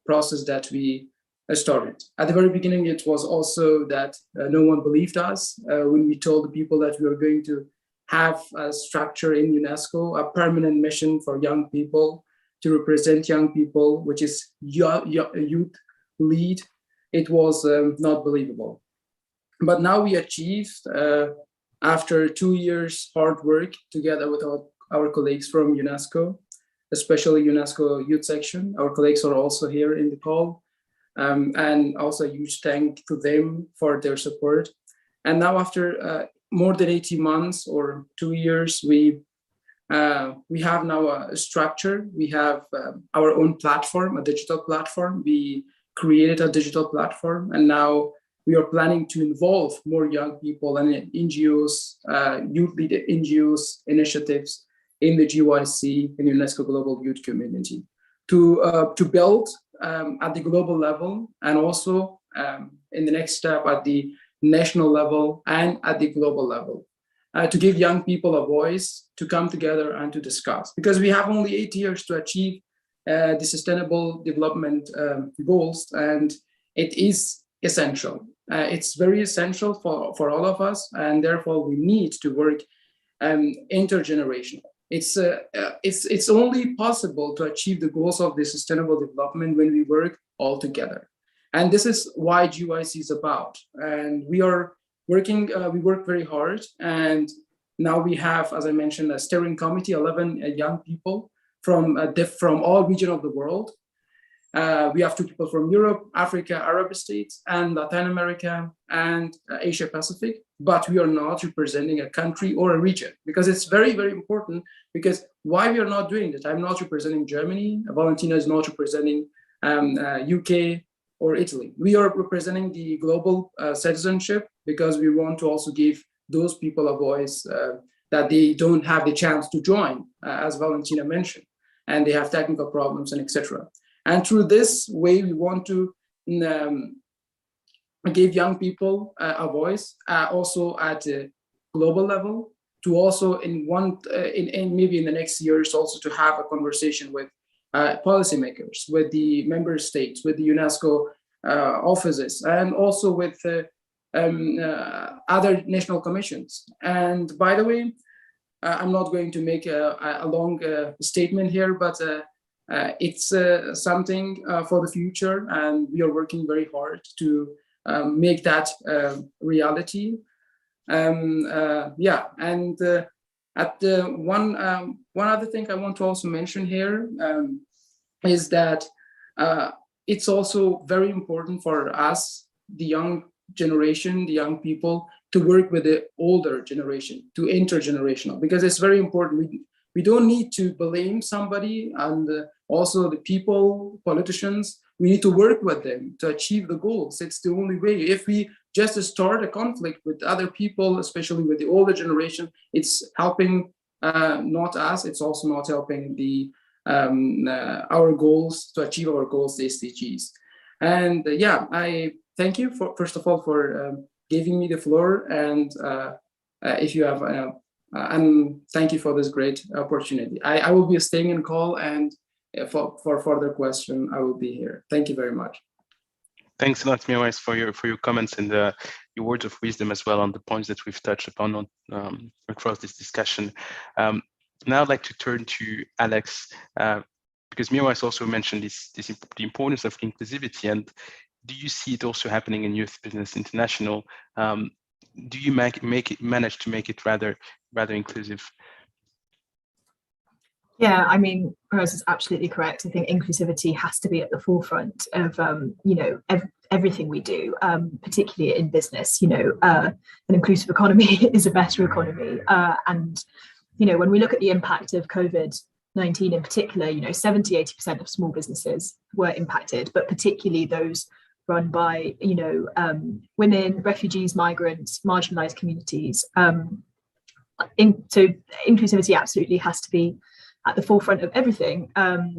process that we started. At the very beginning, it was also that no one believed us when we told the people that we were going to have a structure in UNESCO, a permanent mission for young people to represent young people, which is youth lead. It was not believable. But now we achieved, after 2 years hard work together with our colleagues from UNESCO, especially UNESCO Youth Section. Our colleagues are also here in the call. And also a huge thank to them for their support. And now after more than 18 months or 2 years, we have now a structure. We have our own platform, a digital platform. We created a digital platform, and now we are planning to involve more young people and NGOs, youth-lead NGOs initiatives in the GYC and UNESCO Global Youth Community to build at the global level, and also in the next step at the national level and at the global level, to give young people a voice, to come together and to discuss. Because we have only 8 years to achieve the Sustainable Development Goals, and it is essential. It's very essential for all of us, and therefore we need to work intergenerational. It's only possible to achieve the goals of the sustainable development when we work all together. And this is why GYC is about. And we are working, we work very hard. And now we have, as I mentioned, a steering committee, 11 young people from all regions of the world. We have 2 people from Europe, Africa, Arab states, and Latin America, and Asia Pacific, but we are not representing a country or a region, because it's very, very important. Because why we are not doing that? I'm not representing Germany, Valentina is not representing UK or Italy. We are representing the global citizenship, because we want to also give those people a voice that they don't have the chance to join, as Valentina mentioned, and they have technical problems and etc. And through this way, we want to give young people a voice, also at a global level, to also in maybe in the next years also to have a conversation with policymakers, with the member states, with the UNESCO offices, and also with other national commissions. And by the way, I'm not going to make a long statement here, but it's something for the future, and we are working very hard to make that reality. Yeah, and one other thing I want to also mention here is that it's also very important for us, the young generation, the young people, to work with the older generation, to intergenerational, because it's very important. We don't need to blame somebody, and also the people, politicians, we need to work with them to achieve the goals. It's the only way. If we just start a conflict with other people, especially with the older generation, it's helping not us, it's also not helping the our goals, to achieve our goals, the SDGs. And yeah, I thank you first of all for giving me the floor, and if you have and thank you for this great opportunity. I will be staying in call, and for further question, I will be here. Thank you very much. Thanks a lot, Mirwais, for your comments and your words of wisdom as well on the points that we've touched upon across this discussion. Now I'd like to turn to Alex, because Mirwais also mentioned the importance of inclusivity, and do you see it also happening in Youth Business International? Do you manage to make it rather inclusive? Yeah, I mean, Rose is absolutely correct. I think inclusivity has to be at the forefront of everything we do, particularly in business. An inclusive economy is a better economy, and when we look at the impact of COVID-19 in particular, 70-80% of small businesses were impacted, but particularly those run by women, refugees, migrants, marginalized communities. So inclusivity absolutely has to be at the forefront of everything.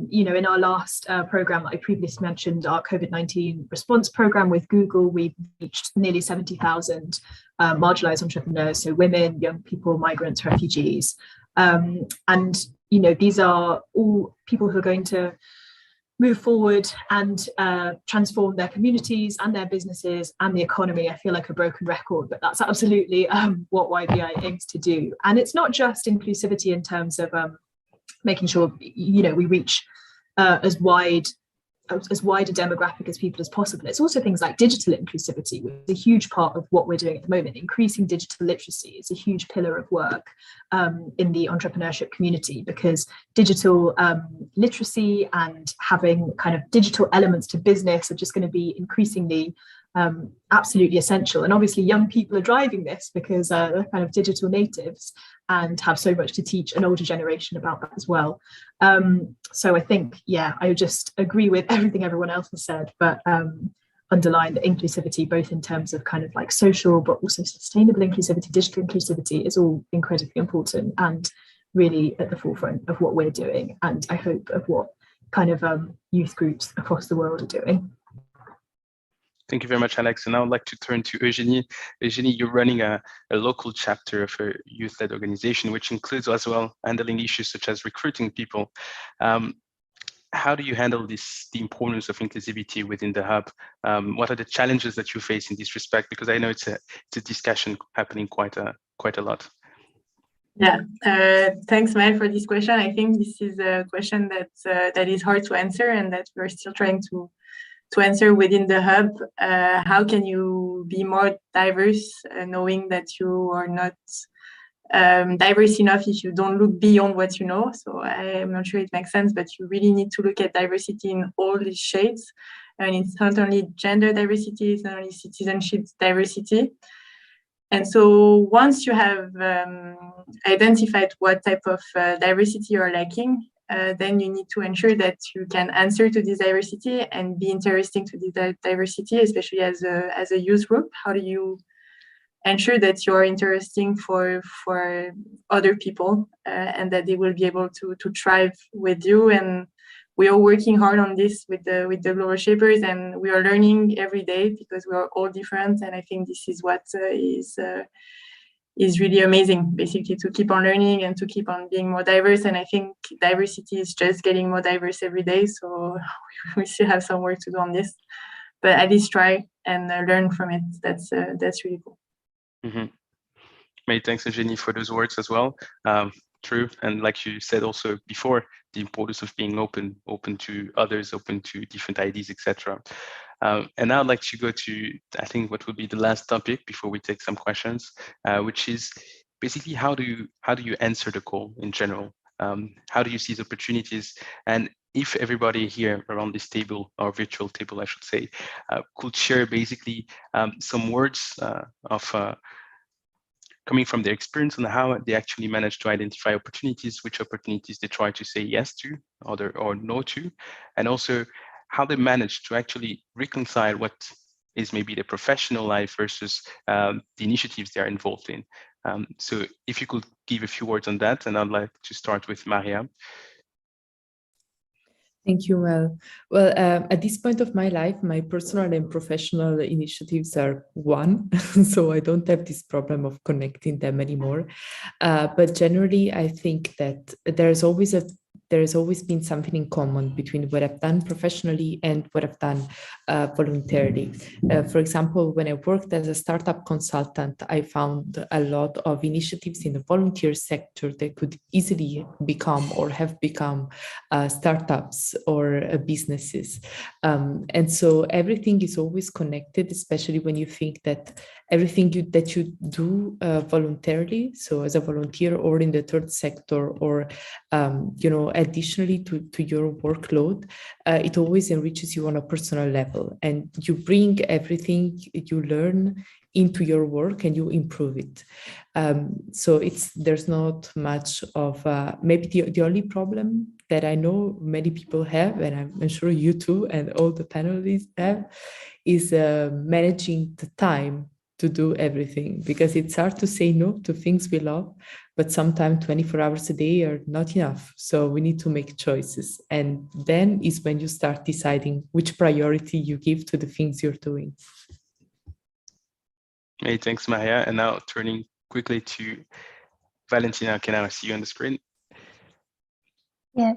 You know, in our last program that I previously mentioned, our COVID-19 response program with Google, we reached nearly 70,000 marginalized entrepreneurs, so women, young people, migrants, refugees. And, you know, these are all people who are going to move forward and transform their communities and their businesses and the economy. I feel like a broken record, but that's absolutely what YBI aims to do. And it's not just inclusivity in terms of making sure, you know, we reach as wide a demographic as people as possible. It's also things like digital inclusivity, which is a huge part of what we're doing at the moment. Increasing digital literacy is a huge pillar of work in the entrepreneurship community, because digital literacy and having kind of digital elements to business are just going to be increasingly absolutely essential. And obviously young people are driving this because they're kind of digital natives and have so much to teach an older generation about that as well. So I think, yeah, I would just agree with everything everyone else has said, but underline the inclusivity, both in terms of kind of like social, but also sustainable inclusivity, digital inclusivity is all incredibly important and really at the forefront of what we're doing. And I hope of what kind of youth groups across the world are doing. Thank you very much, Alex. And now I'd like to turn to Eugenie. Eugenie, you're running a local chapter of a youth-led organization, which includes as well handling issues such as recruiting people. How do you handle the importance of inclusivity within the hub? What are the challenges that you face in this respect? Because I know it's a discussion happening quite a lot. Yeah, thanks, Mel, for this question. I think this is a question that is hard to answer and that we're still trying to answer within the hub. How can you be more diverse, knowing that you are not diverse enough if you don't look beyond what you know? So I'm not sure it makes sense, but you really need to look at diversity in all its shades. And it's not only gender diversity, it's not only citizenship diversity. And so once you have identified what type of diversity you're lacking, then you need to ensure that you can answer to this diversity and be interesting to this diversity, especially as a youth group. How do you ensure that you're interesting for other people and that they will be able to thrive with you? And we are working hard on this with the Global Shapers, and we are learning every day because we are all different. And I think this is what is really amazing, basically, to keep on learning and to keep on being more diverse. And I think diversity is just getting more diverse every day. So we still have some work to do on this, but at least try and learn from it. That's really cool. Mm-hmm. Many thanks, Eugenie, for those words as well. True. And like you said also before, the importance of being open to others, open to different ideas, etc. And now I'd like to go to, I think, what would be the last topic before we take some questions, which is basically how do you answer the call in general? How do you see the opportunities? And if everybody here around this table, or virtual table, I should say, could share basically some words of coming from their experience on how they actually manage to identify opportunities, which opportunities they try to say yes to or no to, and also how they manage to actually reconcile what is maybe their professional life versus the initiatives they are involved in. So if you could give a few words on that, and I'd like to start with Maria. Thank you, Mel. Well, at this point of my life, my personal and professional initiatives are one, so I don't have this problem of connecting them anymore. But generally, I think that there's always been something in common between what I've done professionally and what I've done voluntarily. For example, when I worked as a startup consultant, I found a lot of initiatives in the volunteer sector that could easily become or have become startups or businesses. And so everything is always connected, especially when you think that everything that you do voluntarily, so as a volunteer or in the third sector, or additionally to your workload, it always enriches you on a personal level, and you bring everything you learn into your work and you improve it. So there's not much of maybe the only problem that I know many people have, and I'm sure you too and all the panelists have, is managing the time to do everything, because it's hard to say no to things we love, but sometimes 24 hours a day are not enough. So we need to make choices. And then is when you start deciding which priority you give to the things you're doing. Hey, thanks, Maria. And now turning quickly to Valentina, can I see you on the screen? Yeah.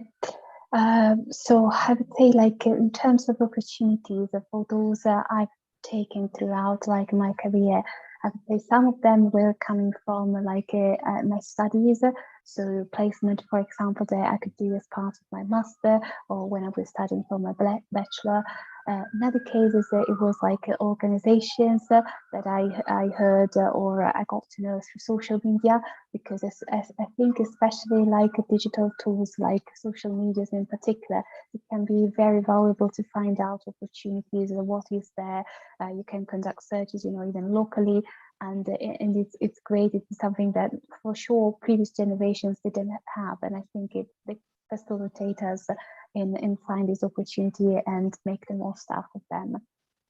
So I would say, like, in terms of opportunities for those I've taken throughout like my career, I would say some of them were coming from like my studies. So placement, for example, that I could do as part of my master or when I was studying for my bachelor. In other cases, it was like organizations that I heard or I got to know through social media, because I think especially like digital tools like social medias in particular, it can be very valuable to find out opportunities or what is there. You can conduct searches, even locally, and it's great. It's something that for sure previous generations didn't have, and I think they facilitate us in find this opportunity and make the most out of them.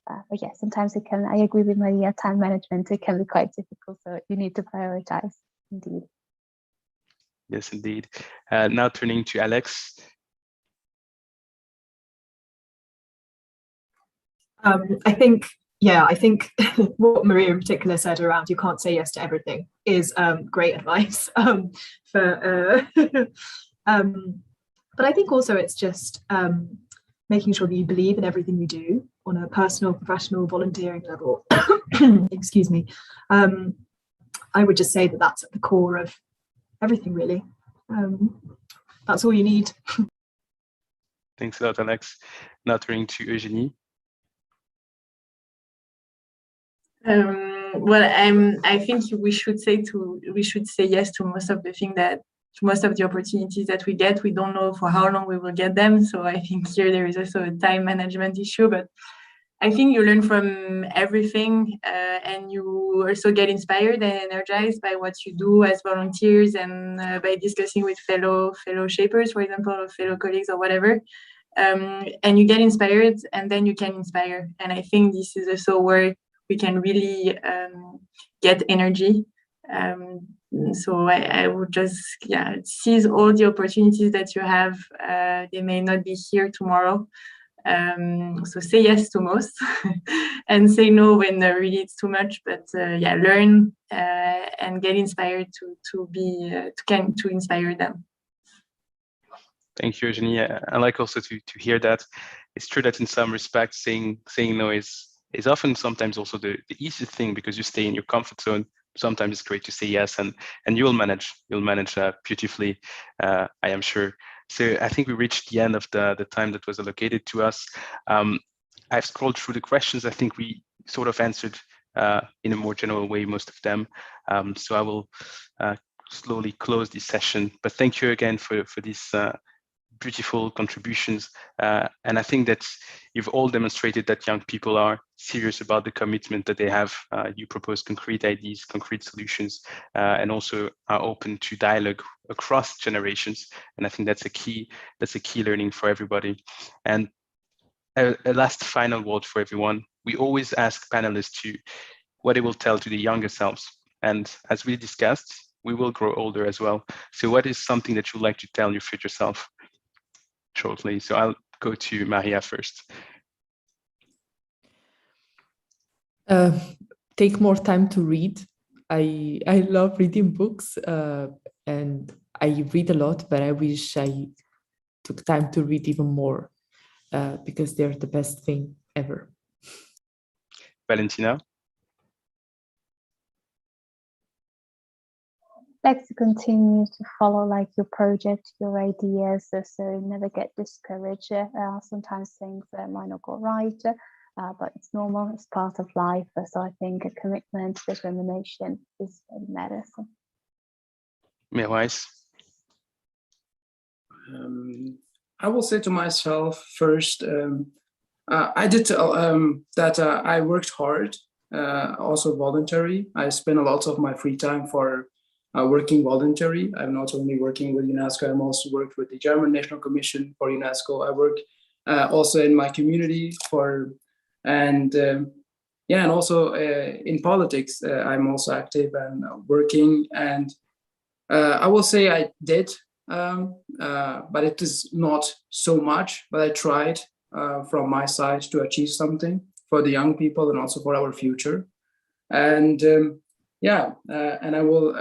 But yeah, sometimes I agree with Maria, time management, it can be quite difficult, so you need to prioritize, indeed. Yes, indeed. Now turning to Alex. I think what Maria in particular said around you can't say yes to everything is great advice but I think also it's just making sure that you believe in everything you do on a personal, professional, volunteering level. Excuse me. I would just say that that's at the core of everything, really. That's all you need. Thanks a lot, Alex. Now turning to Eugenie. Well, I think we should say yes to most of the opportunities that we get. We don't know for how long we will get them, so I think here there is also a time management issue. But I think you learn from everything, and you also get inspired and energized by what you do as volunteers and by discussing with fellow shapers, for example, or fellow colleagues or whatever. And you get inspired, and then you can inspire. And I think this is also where we can really get energy. So I would just seize all the opportunities that you have. They may not be here tomorrow. So say yes to most and say no when really it's too much. But learn and get inspired to inspire them. Thank you, Eugenie. I like also to hear that. It's true that in some respects, saying no is often sometimes also the easiest thing, because you stay in your comfort zone. Sometimes it's great to say yes, and you'll manage beautifully, I am sure. So I think we reached the end of the time that was allocated to us. I've scrolled through the questions. I think we sort of answered in a more general way most of them. So I will slowly close this session. But thank you again for these beautiful contributions. And I think that you've all demonstrated that young people are serious about the commitment that they have. You propose concrete ideas, concrete solutions, and also are open to dialogue across generations. And I think that's a key learning for everybody. And a last final word for everyone. We always ask panelists what they will tell to the younger selves. And as we discussed, we will grow older as well. So what is something that you'd like to tell your future self shortly? So I'll go to Maria first. Take more time to read. I love reading books and I read a lot, but I wish I took time to read even more because they're the best thing ever. Valentina? Like to continue to follow like your project, your ideas, so never get discouraged. Sometimes things might not go right, but it's normal, it's part of life. So I think a commitment, determination is what matters. Mirais? I will say to myself first, I did tell that I worked hard, also voluntary. I spent a lot of my free time for working voluntary. I'm not only working with UNESCO, I'm also worked with the German National Commission for UNESCO. I work also in my community and also in politics. I'm also active and working, and I will say I did, but it is not so much, but I tried from my side to achieve something for the young people and also for our future. And and I will,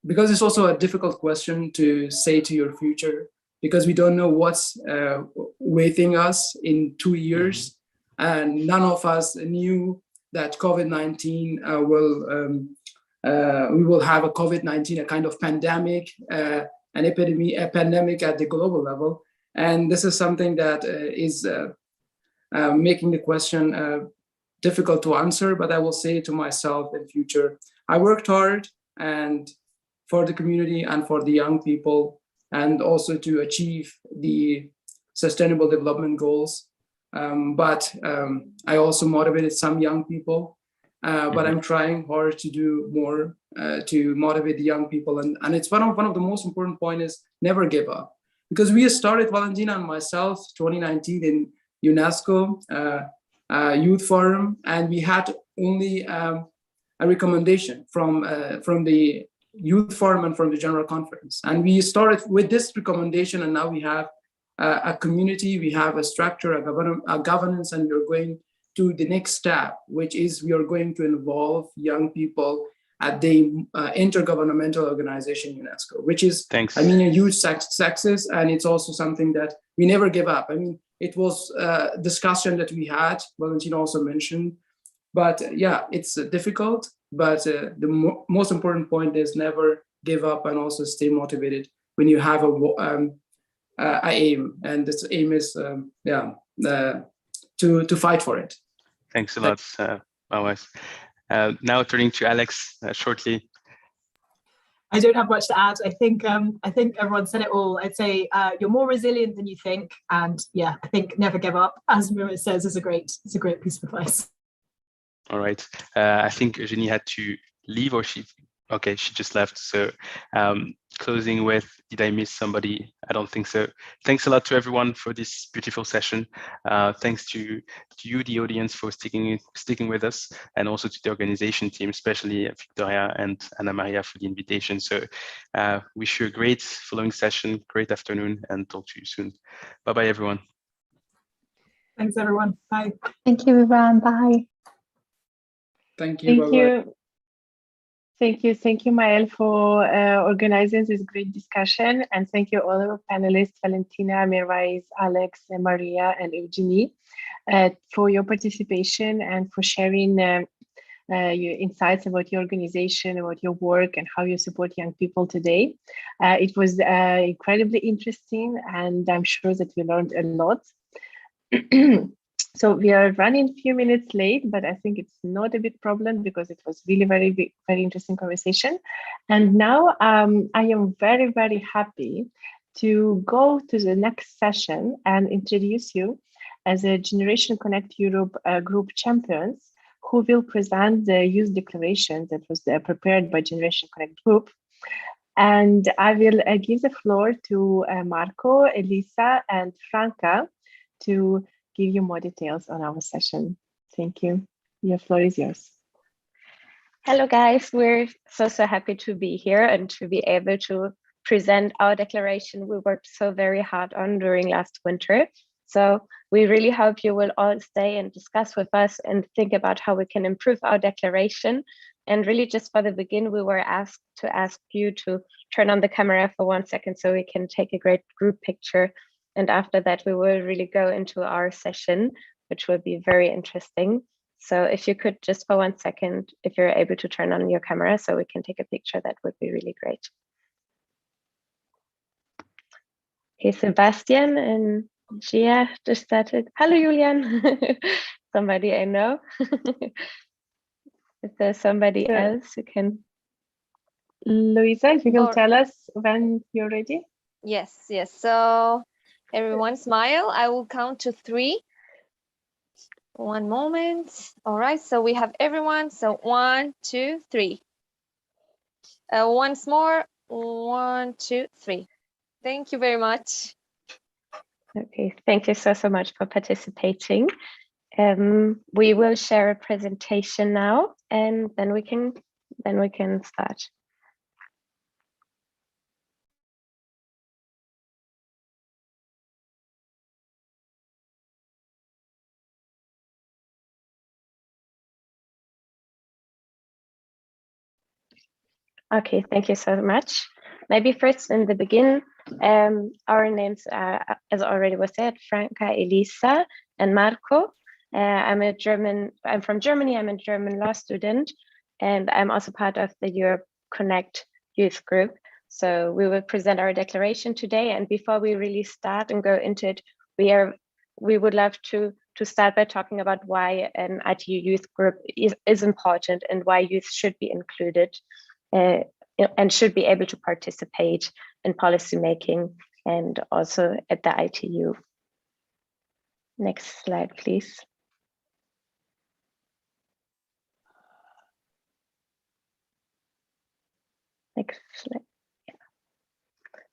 because it's also a difficult question to say to your future, because we don't know what's waiting us in 2 years. And none of us knew that COVID-19 we will have a COVID-19, a kind of pandemic, an epidemic, a pandemic at the global level. And this is something that is making the question difficult to answer, but I will say to myself in future, I worked hard and for the community and for the young people, and also to achieve the sustainable development goals. But I also motivated some young people, but I'm trying hard to do more to motivate the young people. And it's one of the most important points is never give up. Because we started, Valentina and myself, 2019 in UNESCO Youth Forum, and we had only a recommendation from the Youth Forum and from the General Conference. And we started with this recommendation, and now we have a community, we have a structure, a governance, and we're going to the next step, which is we are going to involve young people at the intergovernmental organization UNESCO, which is, I mean, a huge success, and it's also something that we never give up. I mean, it was a discussion that we had, Valentina also mentioned, but yeah, it's difficult, but the most important point is never give up and also stay motivated when you have a aim, and this aim is to fight for it. Thanks a lot, Mawaz. Now turning to Alex shortly. I don't have much to add. I think everyone said it all. I'd say you're more resilient than you think, and yeah, I think never give up, as Mira says, is a great piece of advice. All right. I think Eugenie had to leave, or she just left. So closing with, did I miss somebody? I don't think so. Thanks a lot to everyone for this beautiful session. Thanks to you, the audience, for sticking with us, and also to the organization team, especially Victoria and Anna Maria for the invitation. So wish you a great following session, great afternoon, and talk to you soon. Bye-bye, everyone. Thanks, everyone. Bye. Thank you, everyone. Bye. Thank you. Thank you. Thank you, Maëlle, for organizing this great discussion. And thank you all our panelists, Valentina, Mirais, Alex, Maria, and Eugenie, for your participation and for sharing your insights about your organization, about your work, and how you support young people today. It was incredibly interesting, and I'm sure that we learned a lot. So we are running a few minutes late, but I think it's not a big problem because it was really very interesting conversation. And now I am very, very happy to go to the next session and introduce you as a Generation Connect Europe group champions who will present the youth declaration that was prepared by Generation Connect group. And I will give the floor to Marco, Elisa, and Franca to give you more details on our session. Thank you. Your floor is yours. Hello, guys. We're so happy to be here and to be able to present our declaration we worked so very hard on during last winter. So we really hope you will all stay and discuss with us and think about how we can improve our declaration. And really just for the begin, we were asked to ask you to turn on the camera for 1 second so we can take a great group picture. And after that, we will really go into our session, which will be very interesting. So if you could just for 1 second, if you're able to turn on your camera so we can take a picture, that would be really great. Okay, Sebastian and Gia just started. Hello, Julian. Somebody I know. Is there somebody else who can? Luisa, if you can tell us when you're ready. Yes. So everyone smile. I will count to 3. 1 moment. All right, so we have everyone. So 1, 2, 3. Once more. 1, 2, 3. Thank you very much. Okay, thank you so much for participating. We will share a presentation now, and then we can start. Okay, thank you so much. Maybe first in the beginning, our names are, as already was said, Franca, Elisa, and Marco. I'm from Germany. I'm a German law student, and I'm also part of the Europe Connect youth group. So we will present our declaration today. And before we really start and go into it, we would love to start by talking about why an ITU youth group is important and why youth should be included and should be able to participate in policymaking and also at the ITU. Next slide, please. Next slide. Yeah.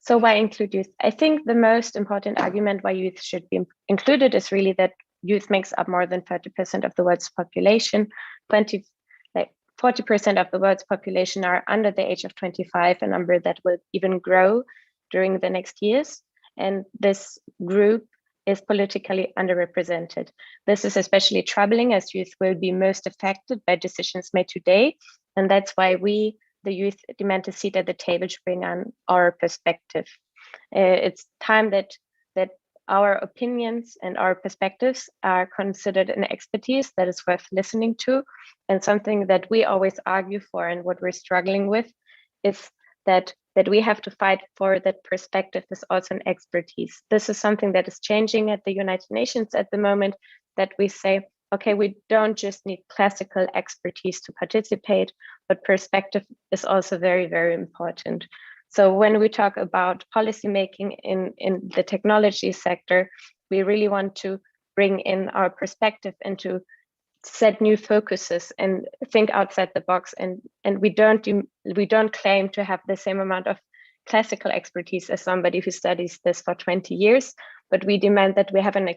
So why include youth? I think the most important argument why youth should be included is really that youth makes up more than 30% of the world's population. 40% of the world's population are under the age of 25, a number that will even grow during the next years. And this group is politically underrepresented. This is especially troubling as youth will be most affected by decisions made today. And that's why we, the youth, demand a seat at the table to bring on our perspective. It's time that our opinions and our perspectives are considered an expertise that is worth listening to, and something that we always argue for and what we're struggling with is that we have to fight for that perspective is also an expertise. This is something that is changing at the United Nations at the moment, that we say, okay, we don't just need classical expertise to participate, but perspective is also very, very important. So when we talk about policymaking in the technology sector, we really want to bring in our perspective and to set new focuses and think outside the box. And we don't claim to have the same amount of classical expertise as somebody who studies this for 20 years, but we demand that we have an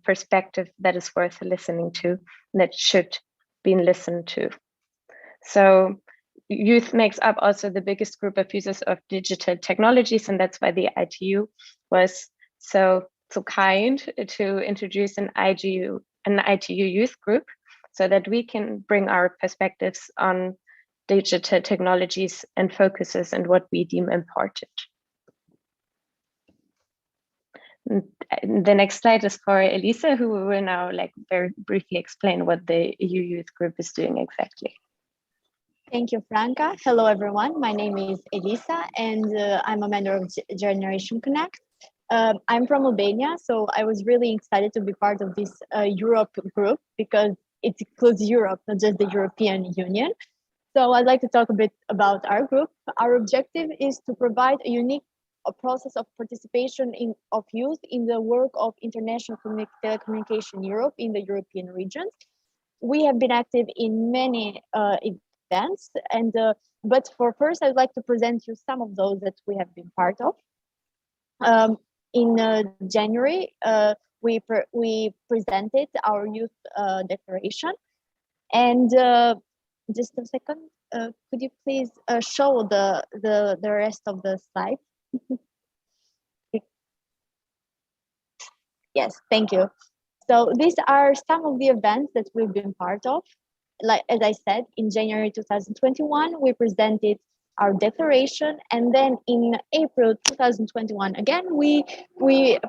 perspective that is worth listening to, that should be listened to. So youth makes up also the biggest group of users of digital technologies, and that's why the ITU was so kind to introduce an ITU youth group, so that we can bring our perspectives on digital technologies and focuses and what we deem important. The next slide is for Elisa, who will now very briefly explain what the EU youth group is doing exactly. Thank you, Franca. Hello, everyone. My name is Elisa, and I'm a member of Generation Connect. I'm from Albania, so I was really excited to be part of this Europe group because it includes Europe, not just the European Union. So I'd like to talk a bit about our group. Our objective is to provide a unique process of participation of youth in the work of International Telecommunication Europe in the European regions. We have been active in many events, and but first I'd like to present you some of those that we have been part of. In January, we presented our youth declaration, and just a second, could you please show the rest of the slide? Yes, thank you. So these are some of the events that we've been part of. Like, as I said, in January 2021, we presented our declaration, and then in April 2021, again, we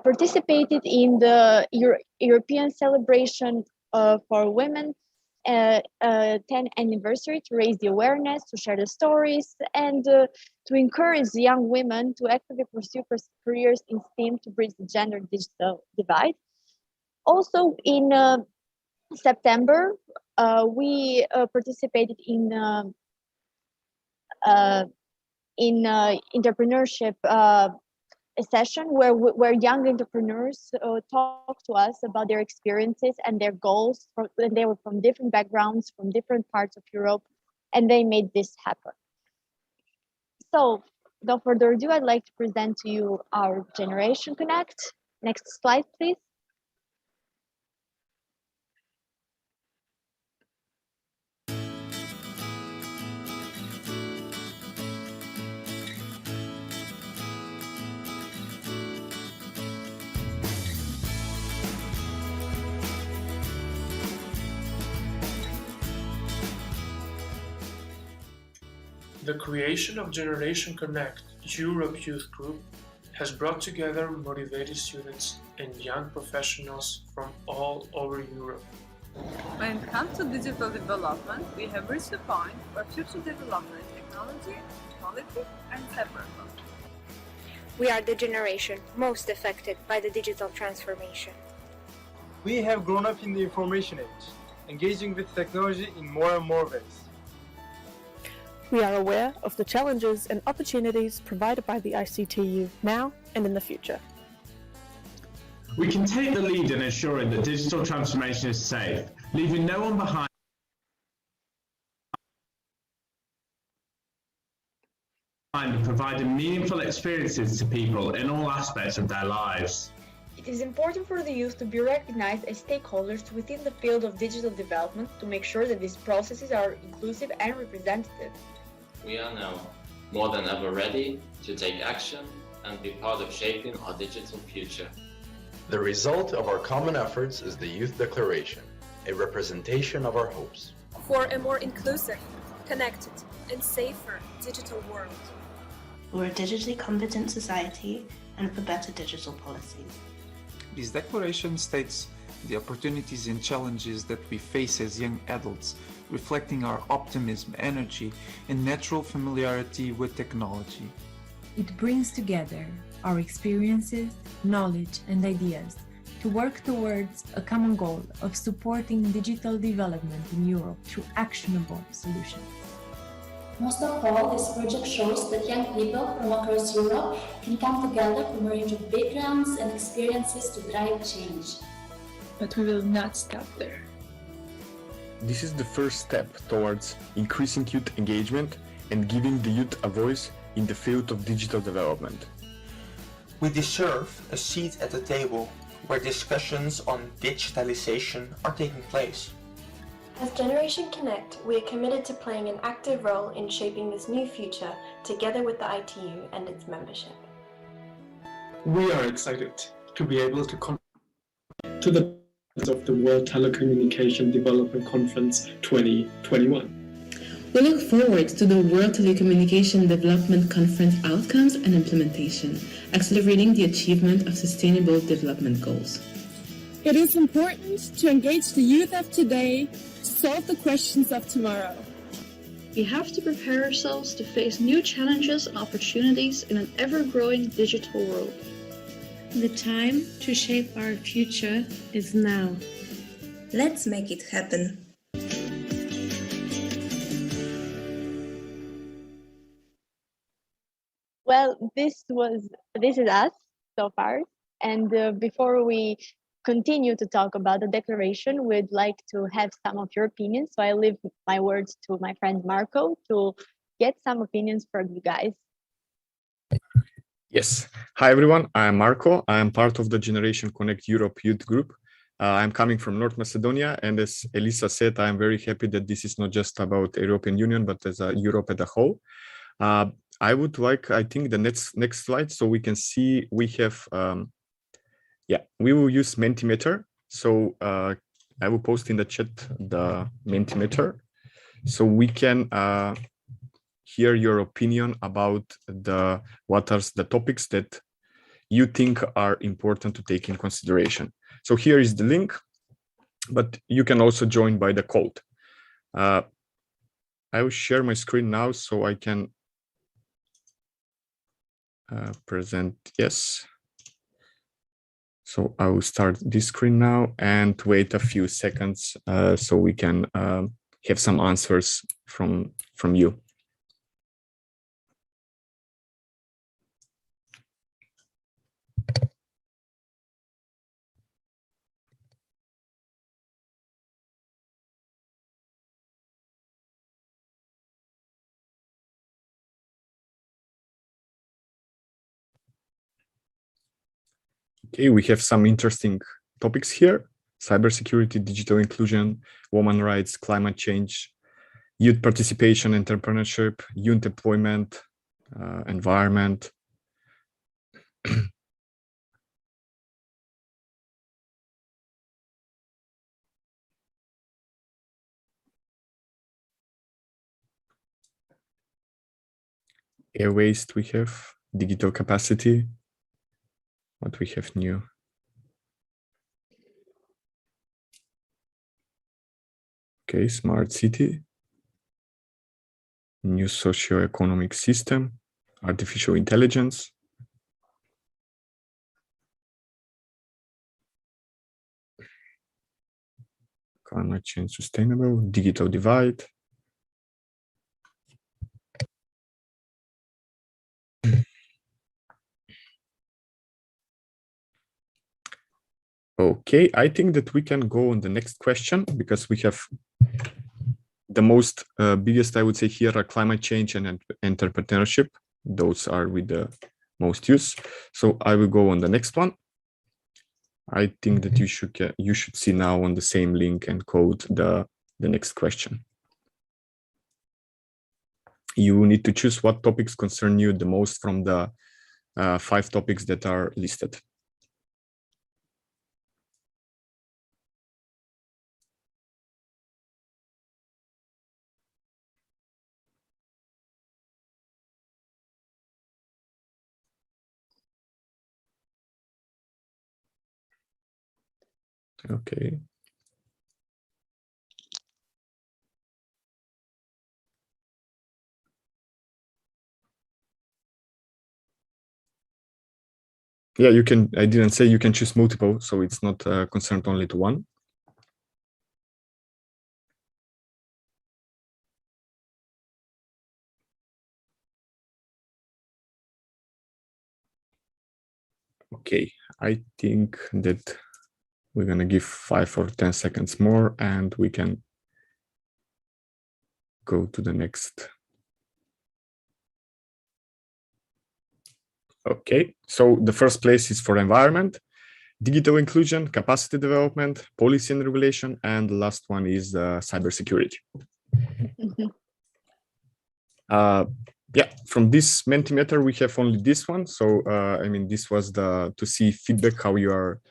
participated in the European celebration for women 10th anniversary, to raise the awareness, to share the stories, and to encourage young women to actively pursue careers in STEM to bridge the gender digital divide. Also in September, we participated in entrepreneurship a session where young entrepreneurs talk to us about their experiences and their goals. They were from different backgrounds, from different parts of Europe, and they made this happen. So, without further ado, I'd like to present to you our Generation Connect. Next slide, please. The creation of Generation Connect Europe Youth Group has brought together motivated students and young professionals from all over Europe. When it comes to digital development, we have reached a point where future development in technology, politics, and cyberpunk. We are the generation most affected by the digital transformation. We have grown up in the information age, engaging with technology in more and more ways. We are aware of the challenges and opportunities provided by the ICTU now and in the future. We can take the lead in ensuring that digital transformation is safe, leaving no one behind. And providing meaningful experiences to people in all aspects of their lives. It is important for the youth to be recognized as stakeholders within the field of digital development to make sure that these processes are inclusive and representative. We are now more than ever ready to take action and be part of shaping our digital future. The result of our common efforts is the Youth Declaration, a representation of our hopes. For a more inclusive, connected, and safer digital world. For a digitally competent society and for better digital policies. This declaration states the opportunities and challenges that we face as young adults, reflecting our optimism, energy, and natural familiarity with technology. It brings together our experiences, knowledge, and ideas to work towards a common goal of supporting digital development in Europe through actionable solutions. Most of all, this project shows that young people from across Europe can come together from a range of backgrounds and experiences to drive change. But we will not stop there. This is the first step towards increasing youth engagement and giving the youth a voice in the field of digital development. We deserve a seat at the table where discussions on digitalization are taking place. As Generation Connect, we are committed to playing an active role in shaping this new future together with the ITU and its membership. We are excited to be able to contribute to the of the World Telecommunication Development Conference 2021. We look forward to the World Telecommunication Development Conference outcomes and implementation, accelerating the achievement of Sustainable Development Goals. It is important to engage the youth of today to solve the questions of tomorrow. We have to prepare ourselves to face new challenges and opportunities in an ever-growing digital world. The time to shape our future is now. Let's make it happen. Well, this is us so far. And before we continue to talk about the declaration, we'd like to have some of your opinions. So I leave my words to my friend Marco to get some opinions from you guys. Yes. Hi, everyone. I'm Marco. I'm part of the Generation Connect Europe Youth Group. I'm coming from North Macedonia. And as Elisa said, I'm very happy that this is not just about the European Union, but as a Europe as a whole. I would like, I think, the next slide so we can see we have, we will use Mentimeter. So I will post in the chat the Mentimeter so we can hear your opinion about what are the topics that you think are important to take in consideration. So here is the link, but you can also join by the code. I will share my screen now so I can present. Yes. So I will start this screen now and wait a few seconds so we can have some answers from you. Okay, we have some interesting topics here: cybersecurity, digital inclusion, women rights, climate change, youth participation, entrepreneurship, youth employment, environment. Air waste we have, digital capacity. What we have new? Okay, smart city. New socio-economic system, artificial intelligence. Climate change sustainable, digital divide. Okay, I think that we can go on the next question because we have the most biggest, I would say here are climate change and entrepreneurship. Those are with the most use. So I will go on the next one. I think that you should see now on the same link and code the next question. You need to choose what topics concern you the most from the 5 topics that are listed. Okay. Yeah, you can, I didn't say you can choose multiple, so it's not concerned only to one. Okay, I think that we're gonna give 5 or 10 seconds more and we can go to the next. Okay, so the first place is for environment, digital inclusion, capacity development, policy and regulation, and the last one is cybersecurity. Yeah, from this Mentimeter, we have only this one. So, I mean, this was to see feedback,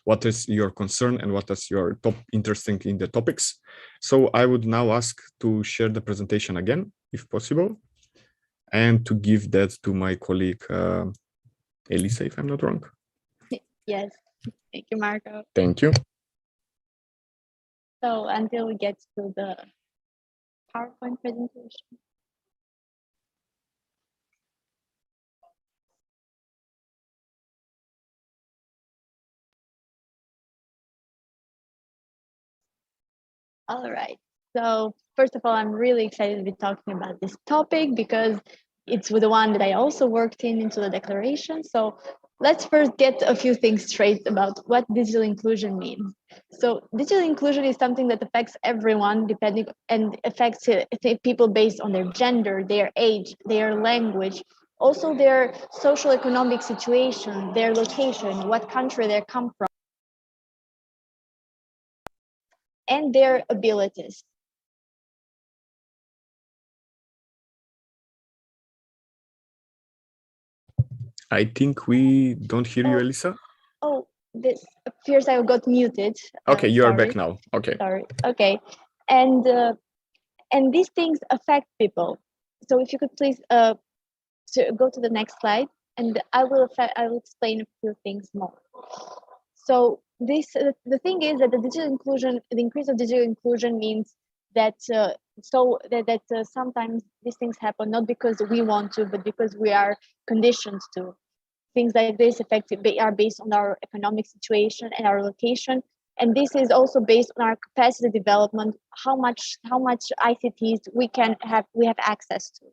what is your concern and what is your top interesting in the topics. So I would now ask to share the presentation again, if possible, and to give that to my colleague, Elisa, if I'm not wrong. Yes, thank you, Marco. Thank you. So until we get to the PowerPoint presentation. All right. So first of all, I'm really excited to be talking about this topic because it's the one that I also worked into the declaration. So let's first get a few things straight about what digital inclusion means. So digital inclusion is something that affects everyone and affects people based on their gender, their age, their language, also their social economic situation, their location, what country they come from, and their abilities. I think we don't hear you, Elisa. Oh, this appears I got muted. Okay, you are sorry. back now. Okay. Sorry. Okay, and these things affect people. So if you could please go to the next slide, and I will explain a few things more. So the thing is that the increase of digital inclusion means that sometimes these things happen not because we want to, but because we are conditioned to. Things like this are based on our economic situation and our location, and this is also based on our capacity development, how much ICTs we have access to.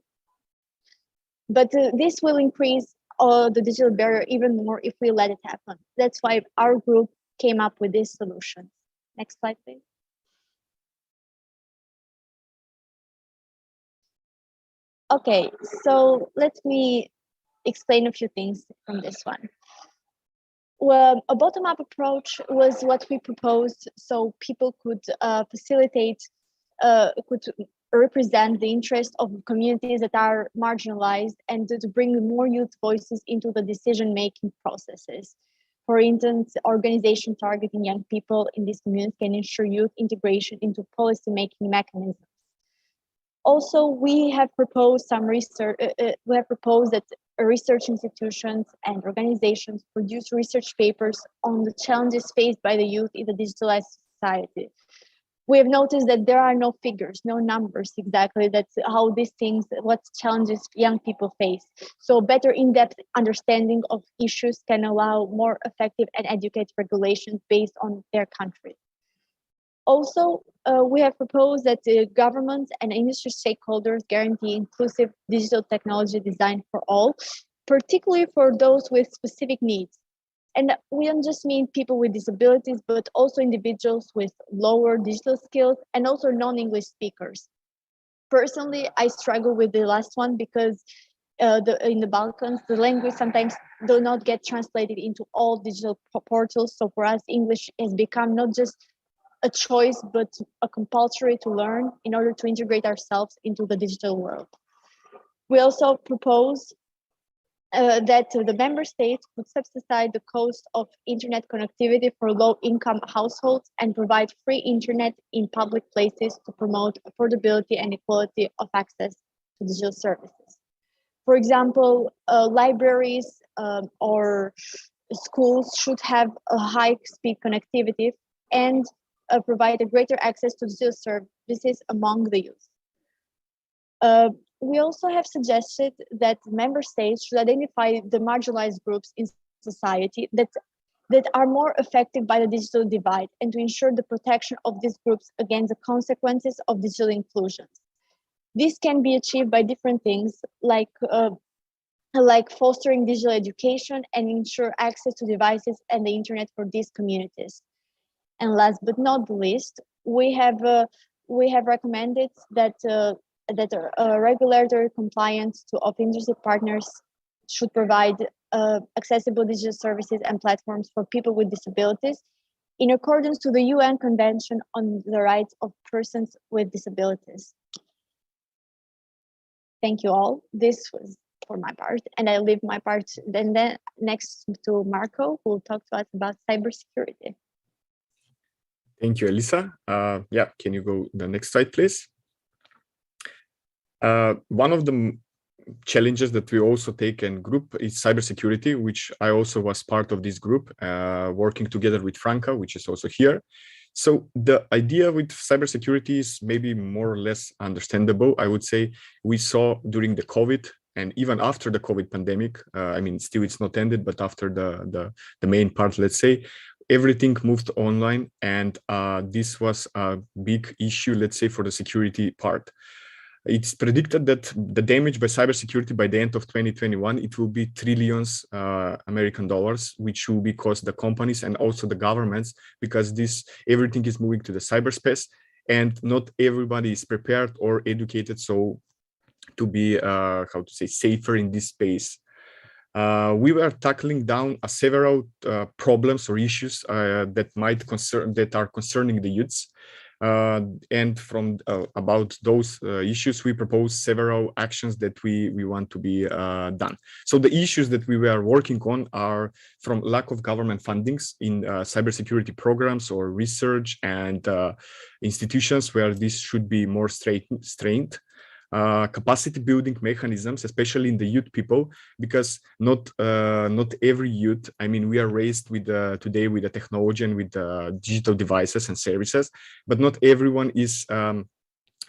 But this will increase the digital barrier even more if we let it happen. That's why our group came up with this solution. Next slide, please. Okay, so let me explain a few things from this one. Well, a bottom-up approach was what we proposed, so people could could represent the interest of communities that are marginalized and to bring more youth voices into the decision-making processes. For instance, organizations targeting young people in these communities can ensure youth integration into policy-making mechanisms. Also, we have proposed some research. We have proposed that research institutions and organizations produce research papers on the challenges faced by the youth in the digitalized society. We have noticed that there are no figures, no numbers exactly. That's how these things, what challenges young people face. So better in-depth understanding of issues can allow more effective and educated regulations based on their country. Also, we have proposed that the government and industry stakeholders guarantee inclusive digital technology design for all, particularly for those with specific needs. And we don't just mean people with disabilities, but also individuals with lower digital skills and also non-English speakers. Personally, I struggle with the last one because in the Balkans, the language sometimes do not get translated into all digital portals. So for us, English has become not just a choice, but a compulsory to learn in order to integrate ourselves into the digital world. We also propose that the member states would subsidize the cost of internet connectivity for low-income households and provide free internet in public places to promote affordability and equality of access to digital services. For example, libraries or schools should have a high-speed connectivity and provide a greater access to digital services among the youth. We also have suggested that member states should identify the marginalized groups in society that are more affected by the digital divide and to ensure the protection of these groups against the consequences of digital inclusion. This can be achieved by different things like fostering digital education and ensure access to devices and the internet for these communities. And last but not the least, we have recommended that regulatory compliance of industry partners should provide accessible digital services and platforms for people with disabilities in accordance to the UN Convention on the Rights of Persons with Disabilities. Thank you all. This was for my part, and I leave my part then next to Marco, who will talk to us about cybersecurity. Thank you, Elisa. Yeah, can you go the next slide, please? One of the challenges that we also take in group is cybersecurity, which I also was part of this group, working together with Franca, which is also here. So the idea with cybersecurity is maybe more or less understandable. I would say we saw during the COVID and even after the COVID pandemic, I mean, still it's not ended, but after the main part, let's say, everything moved online, and this was a big issue, let's say, for the security part. It's predicted that the damage by cybersecurity by the end of 2021, it will be trillions American dollars, which will be cost the companies and also the governments, because everything is moving to the cyberspace, and not everybody is prepared or educated so to be safer in this space. We were tackling down several problems or issues that are concerning the youths. And from about those issues, we propose several actions that we want to be done. So the issues that we were working on are from lack of government fundings in cybersecurity programs or research and institutions where this should be more strained. Capacity building mechanisms, especially in the youth people, because not every youth, I mean, we are raised with today with the technology and with digital devices and services, but not everyone is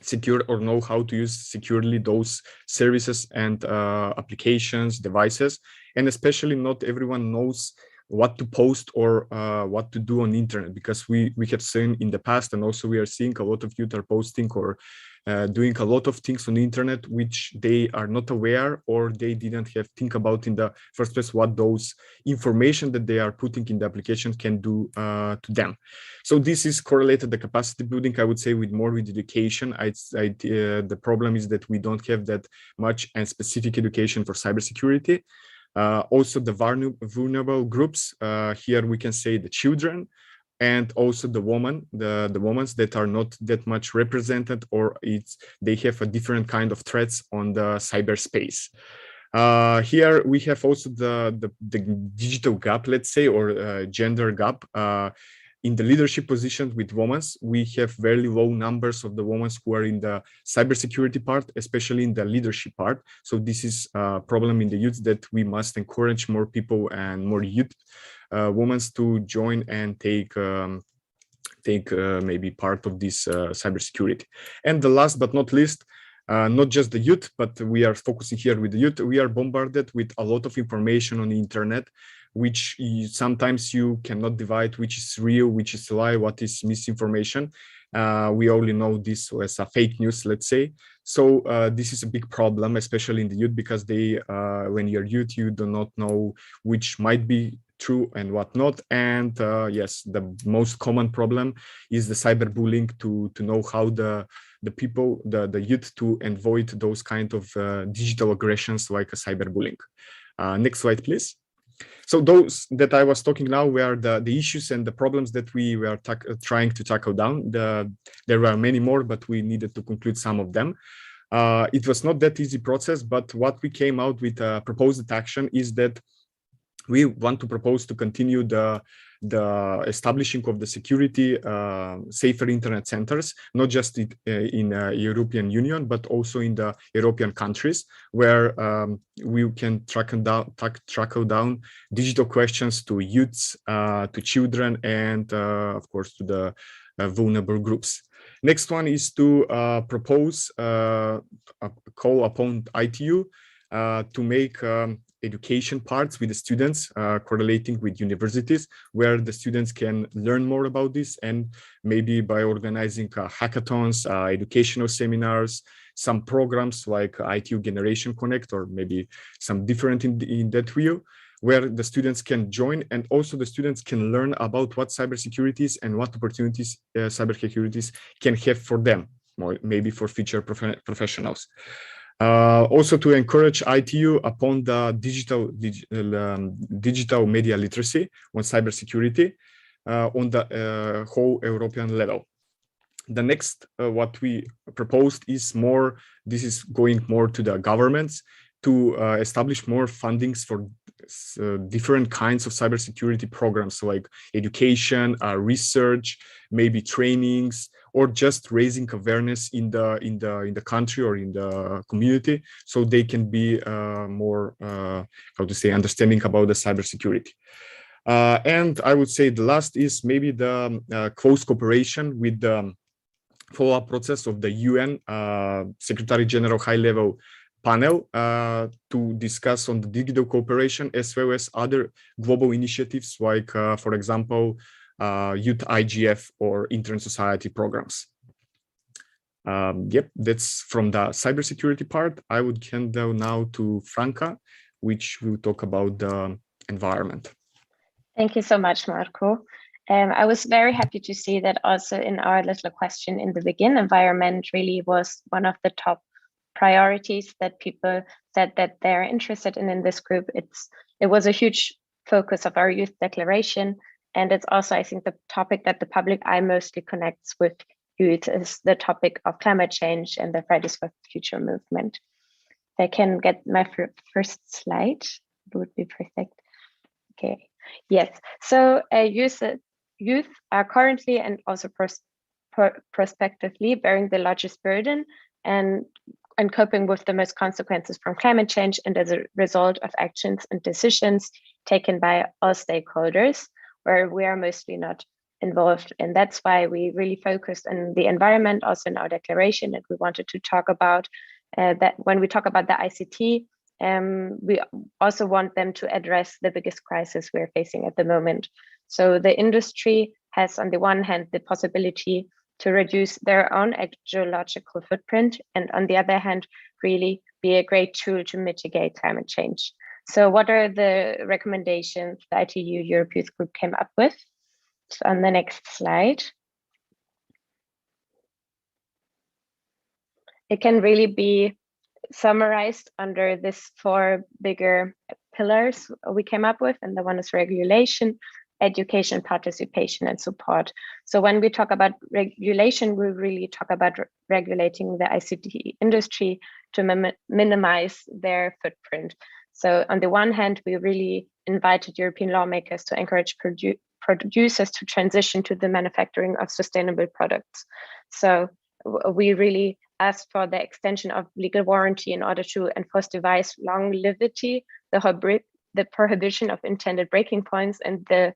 secure or know how to use securely those services and applications, devices, and especially not everyone knows what to post or what to do on the internet, because we have seen in the past, and also we are seeing a lot of youth are posting or doing a lot of things on the internet which they are not aware or they didn't have think about in the first place what those information that they are putting in the application can do to them. So this is correlated the capacity building, I would say, with education. The problem is that we don't have that much and specific education for cybersecurity. Also the vulnerable groups, here we can say the children, and also the women that are not that much represented, or they have a different kind of threats on the cyberspace. Here we have also the digital gap, let's say, or gender gap. in the leadership positions with women, we have very low numbers of the women who are in the cybersecurity part, especially in the leadership part. So this is a problem in the youth that we must encourage more people and more youth women to join and take maybe part of this cybersecurity. And the last but not least, not just the youth, but we are focusing here with the youth. We are bombarded with a lot of information on the internet, which sometimes you cannot divide which is real, which is a lie, what is misinformation. We only know this as a fake news, let's say. So this is a big problem, especially in the youth, because they, when you're youth, you do not know which might be true and what not. And yes, the most common problem is the cyberbullying, to know how the people, the youth, to avoid those kind of digital aggressions like a cyberbullying. Next slide, please. So those that I was talking now were the issues and the problems that we were trying to tackle down. There were many more, but we needed to conclude some of them. It was not that easy process, but what we came out with a proposed action is that we want to propose to continue the establishing of the security safer internet centers, not just in European Union, but also in the European countries, where we can trackle down digital questions to youths, to children, and of course to the vulnerable groups. Next one is to propose a call upon ITU to make education parts with the students, correlating with universities, where the students can learn more about this, and maybe by organizing hackathons, educational seminars, some programs like ITU Generation Connect, or maybe some different in that view, where the students can join, and also the students can learn about what cybersecurity is and what opportunities cybersecurity can have for them, or maybe for future professionals. Also to encourage ITU upon the digital media literacy on cybersecurity on the whole European level. The next, what we proposed is more, this is going more to the governments, to establish more fundings for different kinds of cybersecurity programs, like education, research, maybe trainings, or just raising awareness in the country or in the community, so they can be more how to say, understanding about the cybersecurity. And I would say the last is maybe the close cooperation with the follow-up process of the UN Secretary General high-level panel to discuss on the digital cooperation, as well as other global initiatives like, for example, Youth IGF or Internet Society programs. Yep, that's from the cybersecurity part. I would hand down now to Franca, which will talk about the environment. Thank you so much, Marco. I was very happy to see that also in our little question in the beginning, environment really was one of the top priorities that people said that they're interested in this group. It was a huge focus of our youth declaration. And it's also, I think, the topic that the public eye mostly connects with youth is the topic of climate change and the Fridays for Future movement. If I can get my first slide, it would be perfect. Okay, yes. So youth are currently and also prospectively bearing the largest burden and coping with the most consequences from climate change, and as a result of actions and decisions taken by all stakeholders, where we are mostly not involved. And that's why we really focused on the environment also in our declaration, and we wanted to talk about that when we talk about the ICT, we also want them to address the biggest crisis we're facing at the moment. So the industry has, on the one hand, the possibility to reduce their own ecological footprint, and on the other hand, really be a great tool to mitigate climate change. So what are the recommendations the ITU Europe Youth Group came up with? So on the next slide. It can really be summarized under these four bigger pillars we came up with, and the one is regulation, education, participation, and support. So when we talk about regulation, we really talk about regulating the ICT industry to minimize their footprint. So on the one hand, we really invited European lawmakers to encourage producers to transition to the manufacturing of sustainable products. So we really asked for the extension of legal warranty in order to enforce device longevity, the prohibition of intended breaking points, and the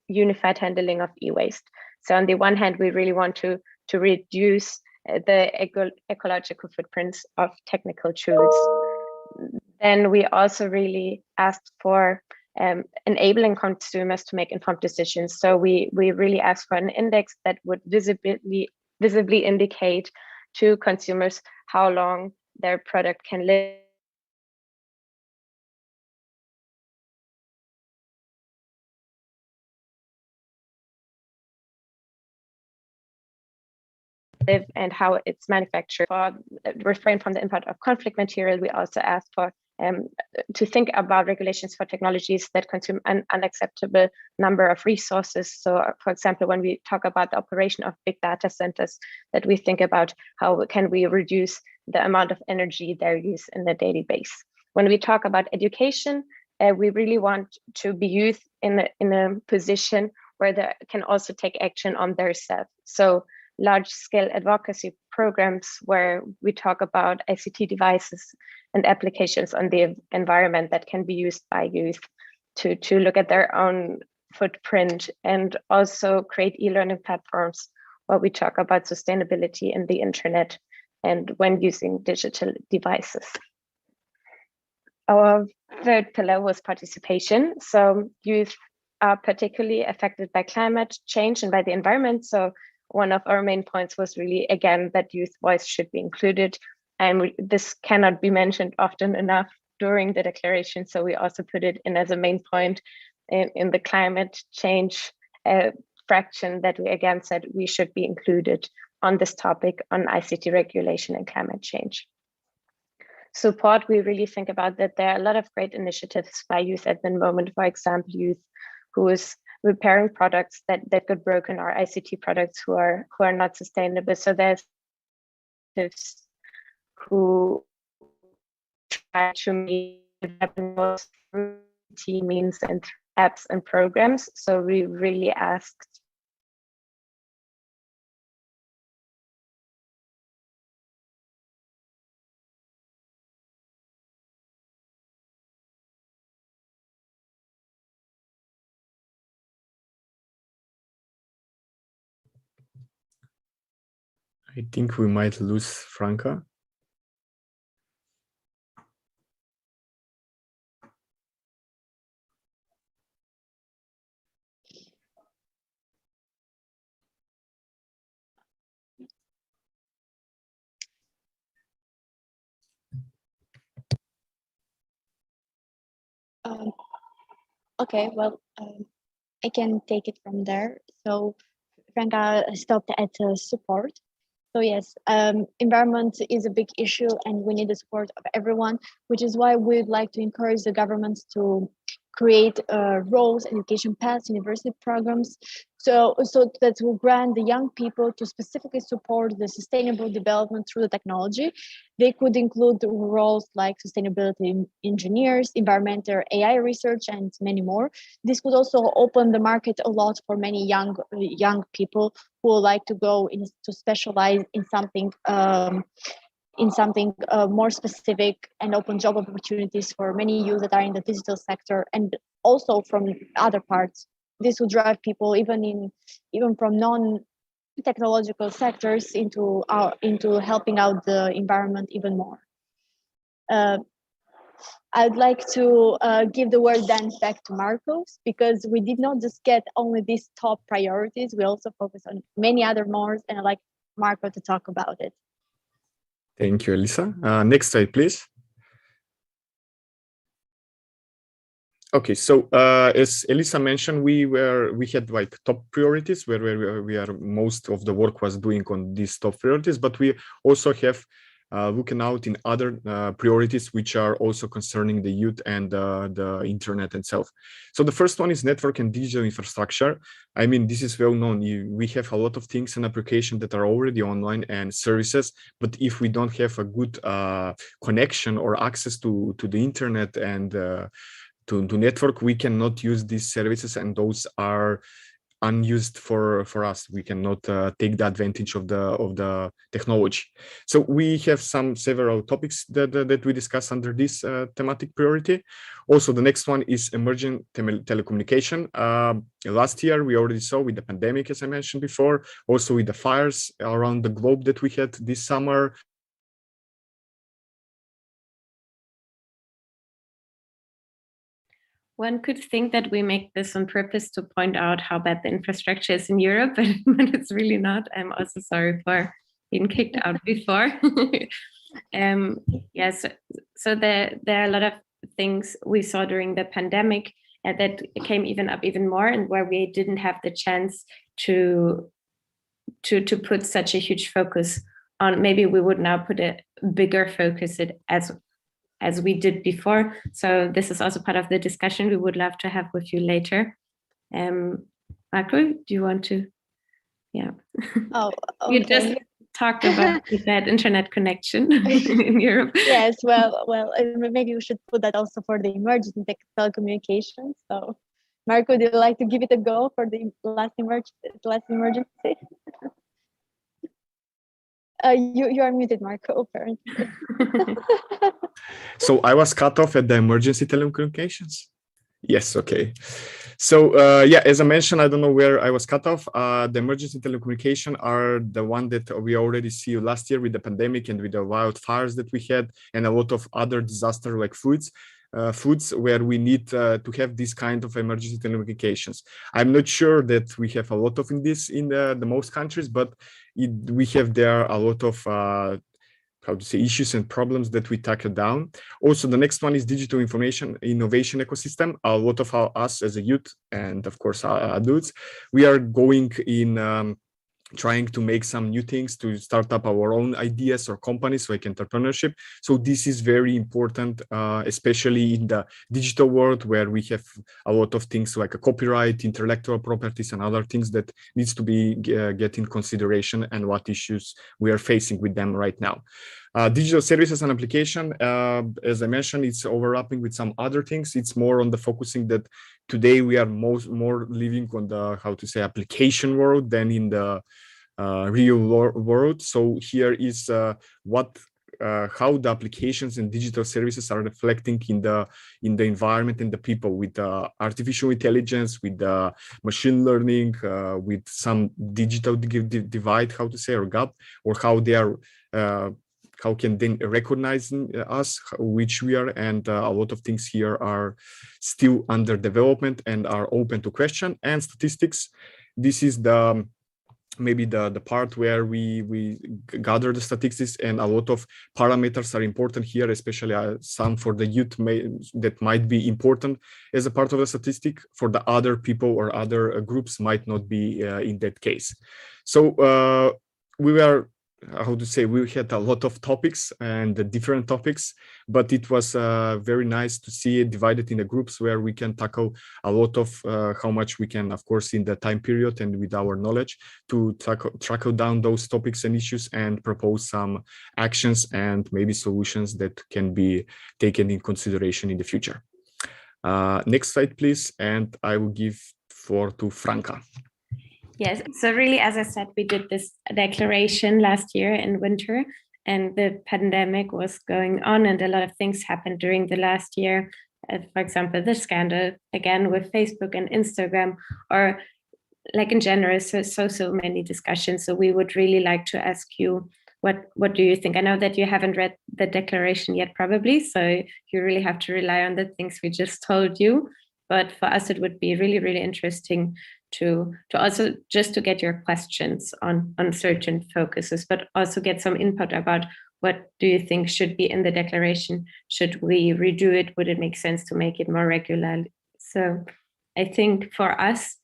unified handling of e-waste. So on the one hand, we really want to reduce the ecological footprints of technical tools. Then we also really asked for enabling consumers to make informed decisions. So we really asked for an index that would visibly indicate to consumers how long their product can live and how it's manufactured. For refrain from the import of conflict material, we also asked for to think about regulations for technologies that consume an unacceptable number of resources. So, for example, when we talk about the operation of big data centers, that we think about how can we reduce the amount of energy they use in the daily base. When we talk about education, we really want to be youth in a position where they can also take action on themselves. So large-scale advocacy programs where we talk about ICT devices and applications on the environment that can be used by youth to look at their own footprint, and also create e-learning platforms where we talk about sustainability in the internet and when using digital devices. Our third pillar was participation. So youth are particularly affected by climate change and by the environment. So one of our main points was really, again, that youth voice should be included. And this cannot be mentioned often enough during the declaration. So we also put it in as a main point in the climate change fraction, that we again said we should be included on this topic on ICT regulation and climate change. Support, we really think about that there are a lot of great initiatives by youth at the moment. For example, youth who is repairing products that got broken, or ICT products who are not sustainable. So there's who try to make means and apps and programs. So we really asked I think we might lose Franca. Okay, well, I can take it from there. So Franca stopped at support. So yes, environment is a big issue and we need the support of everyone, which is why we'd like to encourage the governments to create roles, education paths, university programs, so that will grant the young people to specifically support the sustainable development through the technology. They could include roles like sustainability engineers, environmental AI research, and many more. This could also open the market a lot for many young people who would like to go to specialize in something more specific, and open job opportunities for many youth that are in the digital sector and also from other parts. This will drive people even from non-technological sectors into helping out the environment even more. I'd like to give the word then back to Marcos, because we did not just get only these top priorities, we also focus on many other more, and I'd like Marco to talk about it. Thank you, Elisa. Next slide, please. Okay, so as Elisa mentioned, we had like top priorities where we are most of the work was doing on these top priorities, but we also have looking out in other priorities which are also concerning the youth and the internet itself. So the first one is network and digital infrastructure. I mean, this is well known. We have a lot of things and applications that are already online and services, but if we don't have a good connection or access to the internet and network, we cannot use these services, and those are unused for us. We cannot take the advantage of the technology. So we have several topics that we discuss under this thematic priority. Also, the next one is emerging telecommunication. Last year we already saw with the pandemic, as I mentioned before, also with the fires around the globe that we had this summer. One could think that we make this on purpose to point out how bad the infrastructure is in Europe, but it's really not. I'm also sorry for being kicked out before. Yes, so there are a lot of things we saw during the pandemic that came even more, and where we didn't have the chance to put such a huge focus on. Maybe we would now put a bigger focus as we did before. So this is also part of the discussion we would love to have with you later. Marco, do you want to? Yeah. Oh, okay. You just talked about that internet connection in Europe. Yes, well, maybe we should put that also for the emergency telecommunications. So, Marco, would you like to give it a go for the last emergency? You are muted, Marco, apparently. So I was cut off at the emergency telecommunications? Yes, okay. So yeah, as I mentioned, I don't know where I was cut off. The emergency telecommunication are the one that we already see last year with the pandemic and with the wildfires that we had, and a lot of other disasters like floods, where we need to have this kind of emergency telecommunications. I'm not sure that we have a lot of this in the most countries, but we have there a lot of issues and problems that we tackle down. Also, the next one is digital information innovation ecosystem. A lot of us as a youth and of course adults, we are going in trying to make some new things, to start up our own ideas or companies, like entrepreneurship. So this is very important, especially in the digital world, where we have a lot of things like a copyright, intellectual properties, and other things that needs to be get in consideration, and what issues we are facing with them right now. Digital services and application, as I mentioned, it's overlapping with some other things. It's more on the focusing that today we are more living on the, application world than in the real world. So here is how the applications and digital services are reflecting in the environment and the people, with artificial intelligence, with machine learning, with some digital divide, or gap, or how they are. How can they recognize us, which we are, and a lot of things here are still under development and are open to question. And statistics, this is maybe the part where we gather the statistics, and a lot of parameters are important here, especially some for the youth that might be important as a part of the statistic. For the other people or other groups might not be in that case. So we were, we had a lot of topics and different topics, but it was very nice to see it divided in the groups where we can tackle a lot of how much we can, of course, in the time period and with our knowledge, to tackle down those topics and issues and propose some actions and maybe solutions that can be taken in consideration in the future. Next slide, please. And I will give floor to Franca. Yes, so really, as I said, we did this declaration last year in winter, and the pandemic was going on, and a lot of things happened during the last year. For example, the scandal again with Facebook and Instagram, or like in general, so many discussions. So we would really like to ask you, what do you think? I know that you haven't read the declaration yet, probably, so you really have to rely on the things we just told you. But for us, it would be really, really interesting to also just to get your questions on certain focuses, but also get some input about what do you think should be in the declaration? Should we redo it? Would it make sense to make it more regular? So I think for us,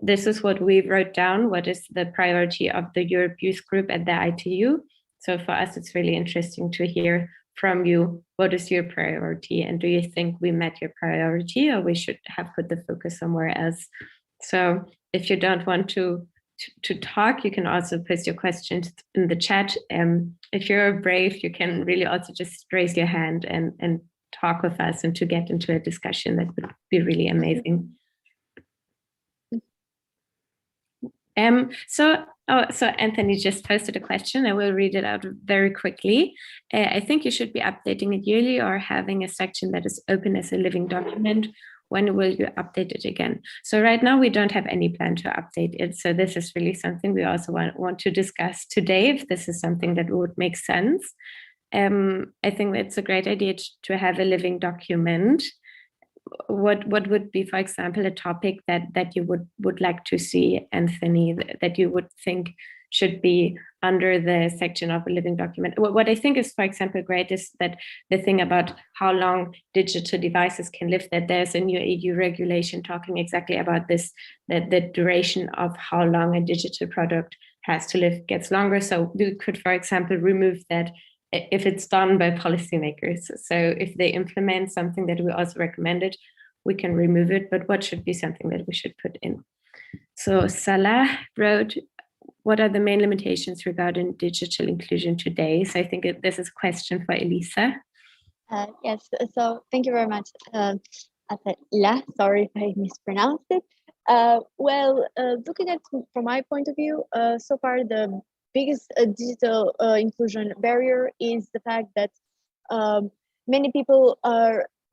this is what we wrote down. What is the priority of the Europe Youth Group at the ITU? So for us, it's really interesting to hear from you, what is your priority? And do you think we met your priority, or we should have put the focus somewhere else? So if you don't want to talk, you can also post your questions in the chat. If you're brave, you can really also just raise your hand and talk with us and to get into a discussion. That would be really amazing. So Anthony just posted a question. I will read it out very quickly. I think you should be updating it yearly or having a section that is open as a living document. When will you update it again? So right now we don't have any plan to update it. So this is really something we also want to discuss today, if this is something that would make sense. I think it's a great idea to have a living document. What would be, for example, a topic that you would like to see, Anthony, that you would think should be under the section of a living document? What I think is, for example, great is that the thing about how long digital devices can live, that there's a new EU regulation talking exactly about this, that the duration of how long a digital product has to live gets longer. So we could, for example, remove that if it's done by policymakers. So if they implement something that we also recommended, we can remove it, but what should be something that we should put in? So Salah wrote, what are the main limitations regarding digital inclusion today? So I think this is a question for Elisa. Yes, so thank you very much, Atala. Sorry if I mispronounced it. Looking at from my point of view, so far the biggest digital inclusion barrier is the fact that many people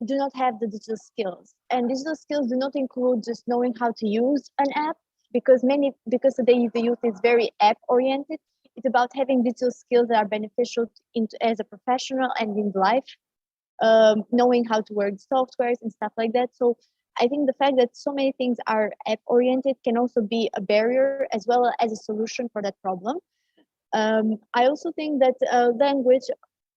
do not have the digital skills, and digital skills do not include just knowing how to use an app, because today the youth is very app oriented. It's about having digital skills that are beneficial as a professional and in life, knowing how to work softwares and stuff like that. So I think the fact that so many things are app oriented can also be a barrier as well as a solution for that problem. I also think that language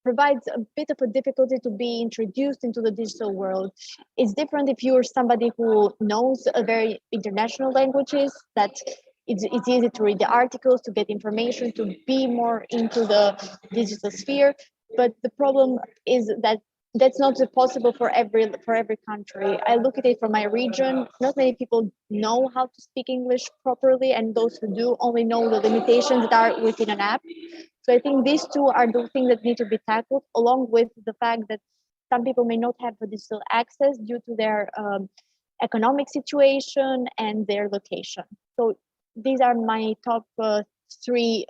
provides a bit of a difficulty to be introduced into the digital world. It's different if you're somebody who knows a very international languages, that it's easy to read the articles, to get information, to be more into the digital sphere. But the problem is that that's not possible for every country. I look at it from my region. Not many people know how to speak English properly, and those who do only know the limitations that are within an app. So I think these two are the things that need to be tackled, along with the fact that some people may not have the digital access due to their economic situation and their location. So these are my top three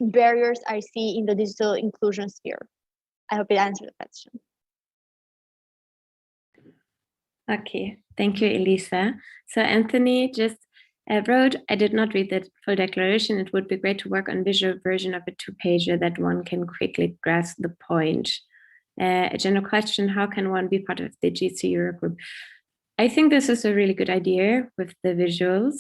barriers I see in the digital inclusion sphere. I hope it answered the question. Okay, thank you, Elisa. So Anthony just wrote, I did not read the full declaration. It would be great to work on visual version of a two-pager that one can quickly grasp the point. A general question, how can one be part of the GC-EUR group? I think this is a really good idea with the visuals.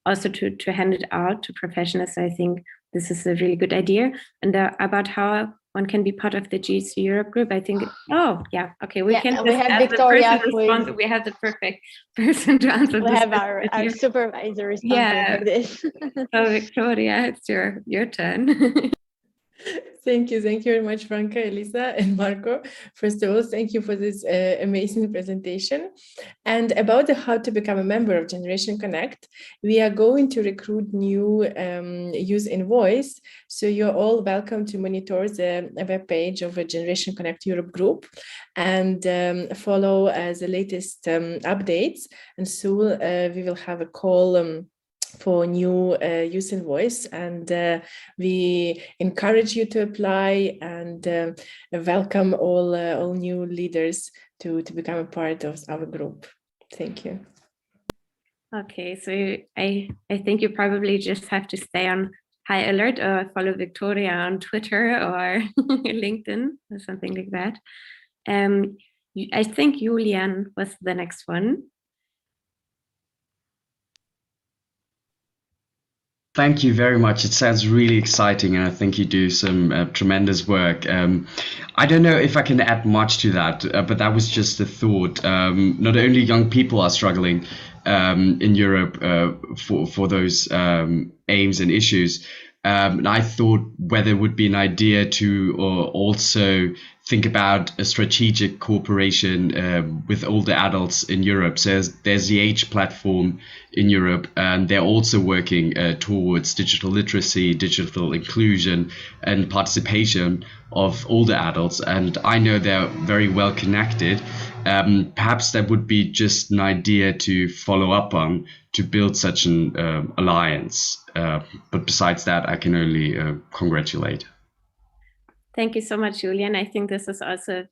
Also to hand it out to professionals, I think this is a really good idea. And about how one can be part of the GC-EUR group, I think, okay, we have Victoria. We have the perfect person to answer this. We have our supervisor responsible for this. So Victoria, it's your turn. Thank you very much, Franca, Elisa, and Marco. First of all, thank you for this amazing presentation. And about how to become a member of Generation Connect, we are going to recruit new youth in voice. So you're all welcome to monitor the web page of a Generation Connect Europe group and follow the latest updates. And soon we will have a call for new youth in voice, and we encourage you to apply and welcome all new leaders to become a part of our group. Thank you. Okay, so I think you probably just have to stay on high alert or follow Victoria on Twitter or LinkedIn or something like that. I think Julian was the next one. Thank you very much. It sounds really exciting, and I think you do some tremendous work. I don't know if I can add much to that, but that was just a thought. Not only young people are struggling in Europe for those aims and issues, And I thought whether it would be an idea to also think about a strategic cooperation with older adults in Europe. So there's the Age platform in Europe, and they're also working towards digital literacy, digital inclusion, and participation of older adults. And I know they're very well connected. Perhaps that would be just an idea to follow up on, to build such an alliance. But besides that, I can only congratulate. Thank you so much, Julian. I think this is also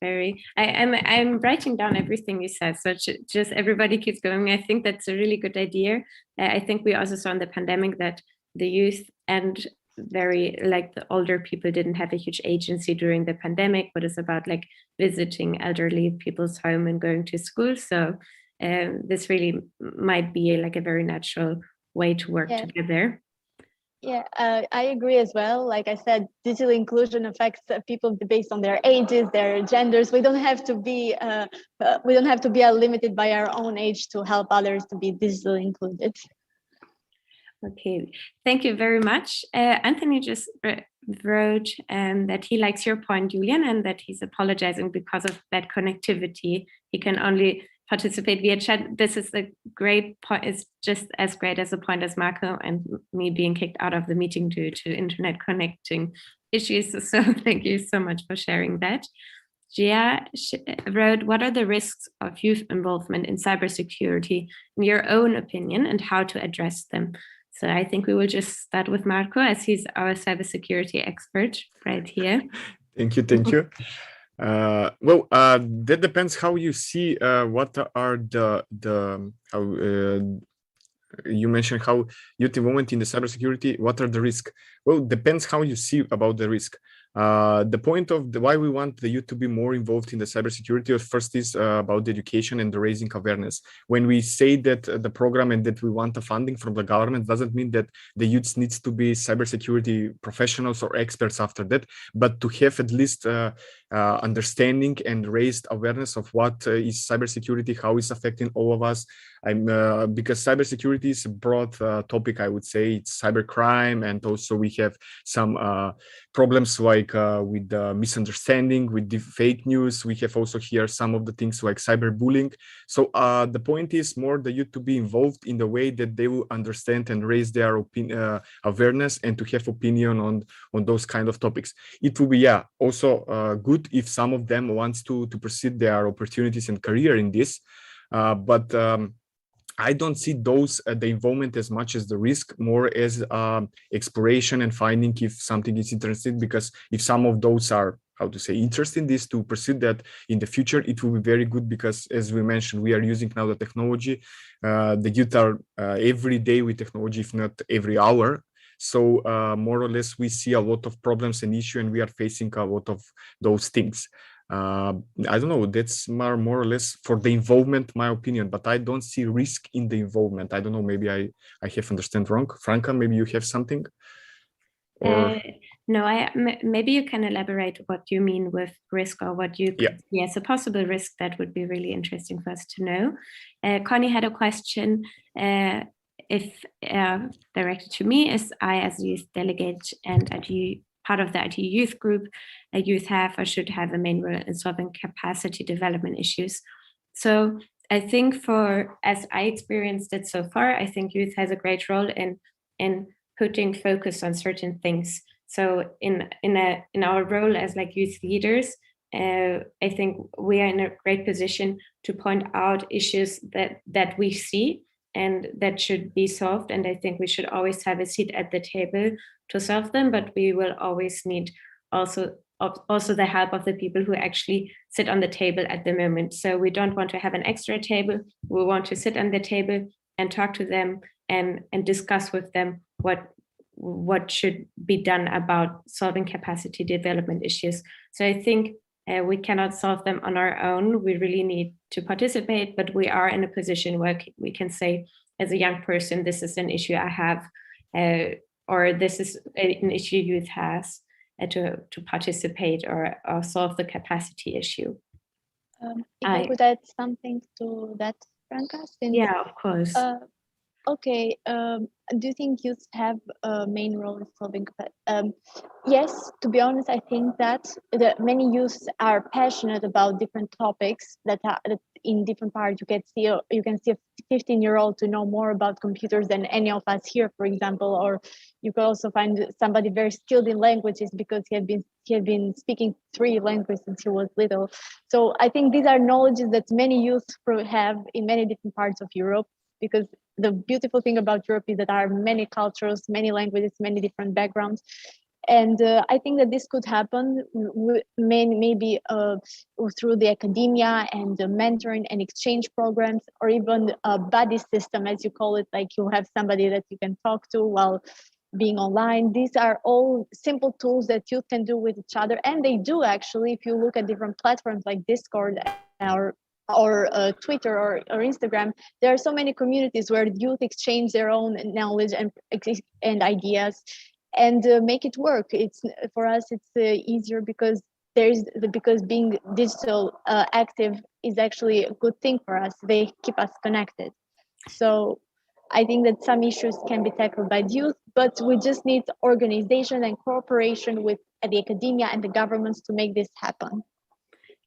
I'm writing down everything you said, so just everybody keeps going. I think that's a really good idea. I think we also saw in the pandemic that the youth and the older people didn't have a huge agency during the pandemic, but it's about like visiting elderly people's home and going to school. So this really might be like a very natural way to work together. Yeah, I agree as well. Like I said, digital inclusion affects people based on their ages, their genders. We don't have to be limited by our own age to help others to be digitally included. Okay, thank you very much. Anthony just wrote that he likes your point, Julian, and that he's apologizing because of bad connectivity. He can only participate via chat. This is a great point. It's just as great as a point as Marco and me being kicked out of the meeting due to internet connecting issues. So thank you so much for sharing that. Gia wrote, what are the risks of youth involvement in cybersecurity in your own opinion, and how to address them? So I think we will just start with Marco, as he's our cybersecurity expert right here. Thank you. That depends how you see what are how you mentioned how youth involvement in the cybersecurity, what are the risks? Well, depends how you see about the risk. The point of why we want the youth to be more involved in the cybersecurity first is about the education and the raising awareness. When we say that the program and that we want the funding from the government, doesn't mean that the youth needs to be cybersecurity professionals or experts after that, but to have at least understanding and raised awareness of what is cybersecurity, how it's affecting all of us. Because cybersecurity is a broad topic, I would say. It's cybercrime, and also we have some problems like with misunderstanding, with the fake news. We have also here some of the things like cyberbullying. So the point is more the youth to be involved in the way that they will understand and raise their awareness and to have opinion on those kind of topics. It will be also good if some of them wants to pursue their opportunities and career in this, but I don't see the involvement as much as the risk, more as exploration and finding if something is interesting, because if some of those are, how to say, interested in this, to pursue that in the future, it will be very good, because as we mentioned, we are using now the technology. The youth are every day with technology, if not every hour. So more or less, we see a lot of problems and issues, and we are facing a lot of those things. I don't know, that's more or less for the involvement, my opinion, but I don't see risk in the involvement. I don't know, maybe I have understand wrong. Franca, maybe you have something? Or... No, maybe you can elaborate what you mean with risk, or what you see as a possible risk. That would be really interesting for us to know. Connie had a question, if directed to me, as I, as a youth delegate and part of the IT youth group, a youth have or should have a main role in solving capacity development issues. So I think as I experienced it so far, I think youth has a great role in putting focus on certain things. So in our role as like youth leaders, I think we are in a great position to point out issues that we see and that should be solved. And I think we should always have a seat at the table to solve them, but we will always need also the help of the people who actually sit on the table at the moment. So we don't want to have an extra table. We want to sit on the table and talk to them and discuss with them what should be done about solving capacity development issues. So I think we cannot solve them on our own. We really need to participate, but we are in a position where we can say, as a young person, this is an issue I have, or this is an issue youth has, to participate or solve the capacity issue. If I could add something to that, Franca? Yeah, of course. Okay, do you think youth have a main role in solving? Yes, to be honest, I think that many youths are passionate about different topics that in different parts. You can see a 15-year-old to know more about computers than any of us here, for example, or you can also find somebody very skilled in languages because he had been speaking 3 languages since he was little. So I think these are knowledges that many youth have in many different parts of Europe, because the beautiful thing about Europe is that there are many cultures, many languages, many different backgrounds. And I think that this could happen maybe through the academia and the mentoring and exchange programs, or even a buddy system, as you call it, like you have somebody that you can talk to while being online. These are all simple tools that youth can do with each other. And they do actually, if you look at different platforms like Discord or Twitter or Instagram, there are so many communities where youth exchange their own knowledge and ideas and make it work. It's for us, it's easier because being digital active is actually a good thing for us. They keep us connected. So I think that some issues can be tackled by youth, but we just need organization and cooperation with the academia and the governments to make this happen.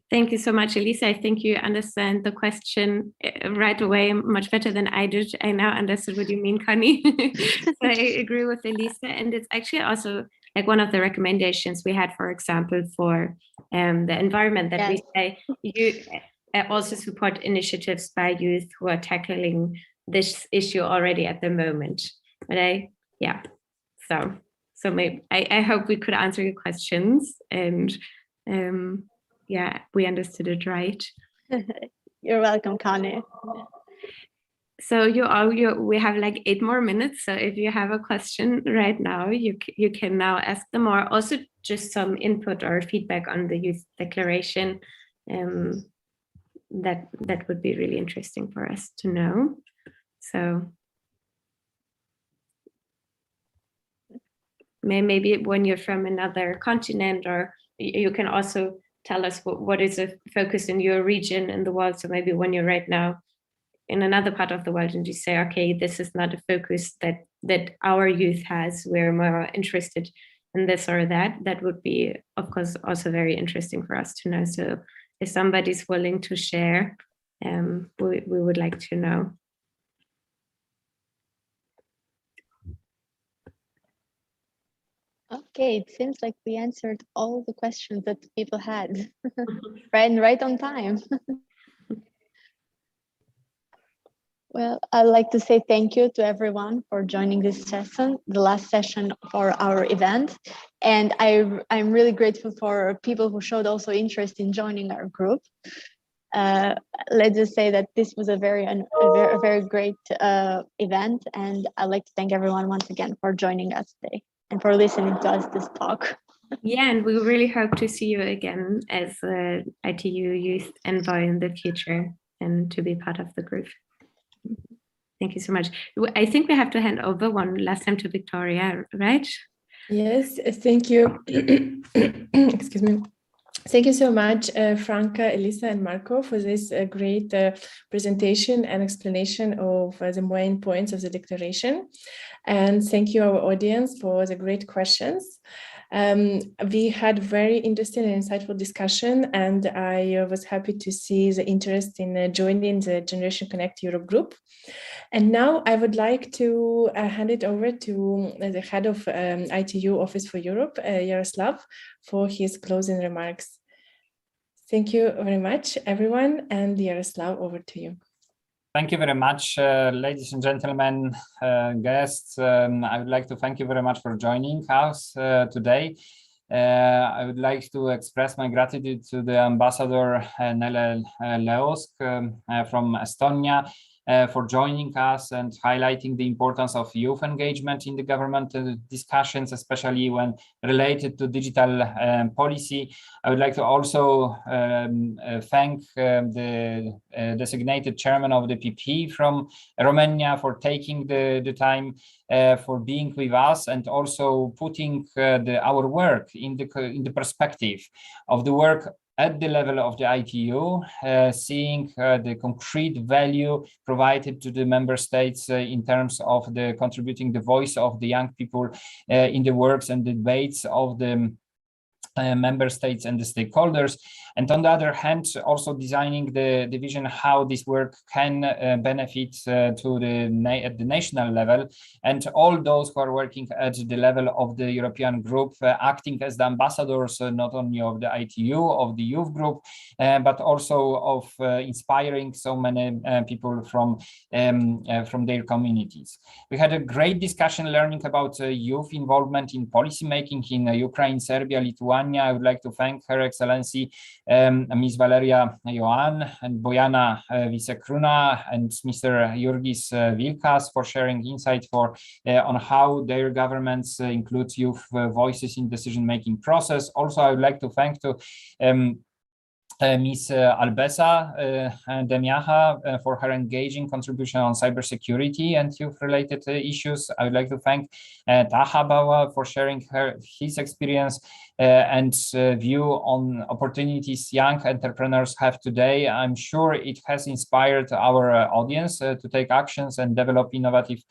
Thank you so much, Elisa. I think you understand the question right away much better than I did. I now understood what you mean, Connie. So I agree with Elisa. And it's actually also like one of the recommendations we had, for example, for the environment, that we say you also support initiatives by youth who are tackling this issue already at the moment. But so maybe I hope we could answer your questions, and yeah, we understood it right. You're welcome, Connie. So we have like 8 more minutes. So if you have a question right now, you can now ask them, or also just some input or feedback on the youth declaration. That would be really interesting for us to know. So maybe when you're from another continent, or you can also tell us what is a focus in your region in the world. So maybe when you're right now in another part of the world and you say, okay, this is not a focus that our youth has, we're more interested in this or that, that would be, of course, also very interesting for us to know. So if somebody's willing to share, we would like to know. Okay, it seems like we answered all the questions that people had. right on time. Well, I'd like to say thank you to everyone for joining this session, the last session for our event. And I'm really grateful for people who showed also interest in joining our group. Let's just say that this was a very great event, and I'd like to thank everyone once again for joining us today and for listening to us this talk. Yeah, and we really hope to see you again as ITU Youth Envoy in the future and to be part of the group. Thank you so much. I think we have to hand over one last time to Victoria, right? Yes, thank you. Excuse me. Thank you so much, Franca, Elisa, and Marco, for this great presentation and explanation of the main points of the declaration. And thank you, our audience, for the great questions. We had very interesting and insightful discussion, and I was happy to see the interest in joining the Generation Connect Europe group. And now I would like to hand it over to the head of ITU Office for Europe, Yaroslav, for his closing remarks. Thank you very much, everyone, and Yaroslav, over to you. Thank you very much, ladies and gentlemen, guests. I would like to thank you very much for joining us today. I would like to express my gratitude to the Ambassador Nele Leosk from Estonia for joining us and highlighting the importance of youth engagement in the government discussions, especially when related to digital policy. I would like to also thank the designated chairman of the PP from Romania for taking the time for being with us and also putting our work in the perspective of the work at the level of the ITU, seeing the concrete value provided to the member states in terms of the contributing the voice of the young people in the works and debates of the member states and the stakeholders, and on the other hand, also designing the vision how this work can benefit to at the national level, and all those who are working at the level of the European group, acting as the ambassadors not only of the ITU, of the youth group, but also of inspiring so many people from their communities. We had a great discussion learning about youth involvement in policymaking in Ukraine, Serbia, Lithuania. I would like to thank Her Excellency Ms. Valeria Ioan and Bojana Visekruna and Mr. Jurgis Vilkas for sharing insight on how their governments include youth voices in decision-making process. Also, I would like to thank Ms. Albesa Demiaha for her engaging contribution on cybersecurity and youth-related issues. I would like to thank Taha Bawa for sharing his experience and view on opportunities young entrepreneurs have today. I'm sure it has inspired our audience to take actions and develop innovative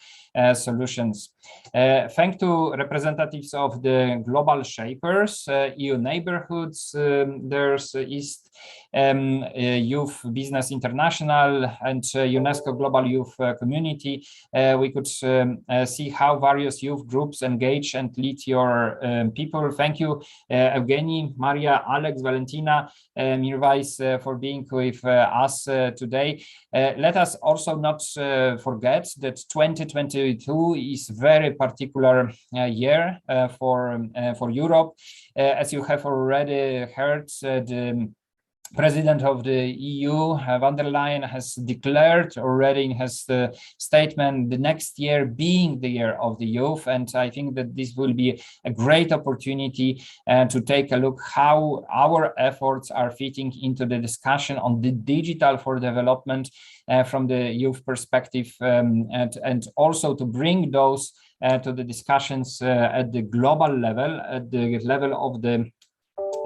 solutions. Thanks to representatives of the global shapers, EU neighborhoods, there's East Youth Business International and UNESCO Global Youth Community. We could see how various youth groups engage and lead your people. Thank you, Evgeny, Maria, Alex, Valentina, Mirvais, for being with us today. Let us also not forget that 2022 is very particular year for Europe. As you have already heard, the President of the EU, von der Leyen, has declared already in his statement the next year being the year of the youth. And I think that this will be a great opportunity to take a look how our efforts are fitting into the discussion on the digital for development from the youth perspective, and also to bring those to the discussions at the global level, at the level of the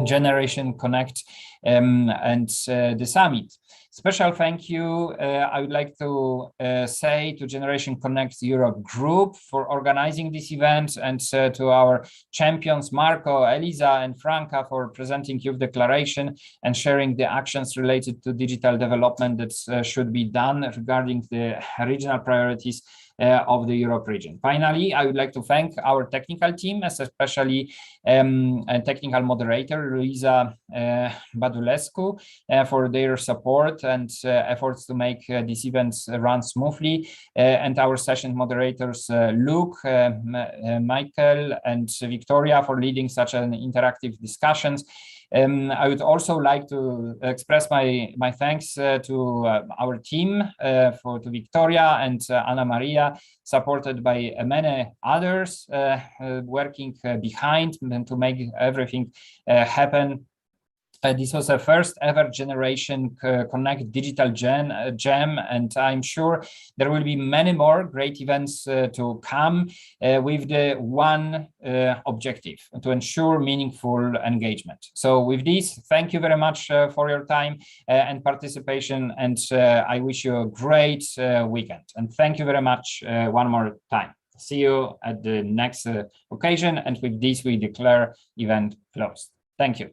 Generation Connect and the summit. Special thank you I would like to say to Generation Connect Europe Group for organizing this event, and to our champions Marco, Elisa and Franca for presenting Youth Declaration and sharing the actions related to digital development that should be done regarding the regional priorities of the Europe region. Finally, I would like to thank our technical team, especially technical moderator Luisa Badulescu for their support and efforts to make these events run smoothly, and our session moderators Luke, Michael and Victoria for leading such an interactive discussions. I would also like to express my thanks to our team, to Victoria and Anna Maria, supported by many others working behind to make everything happen. This was a first ever Generation Connect Digital Jam, and I'm sure there will be many more great events to come with the one objective, to ensure meaningful engagement. So with this, thank you very much for your time and participation, and I wish you a great weekend. And thank you very much one more time. See you at the next occasion, and with this we declare event closed. Thank you.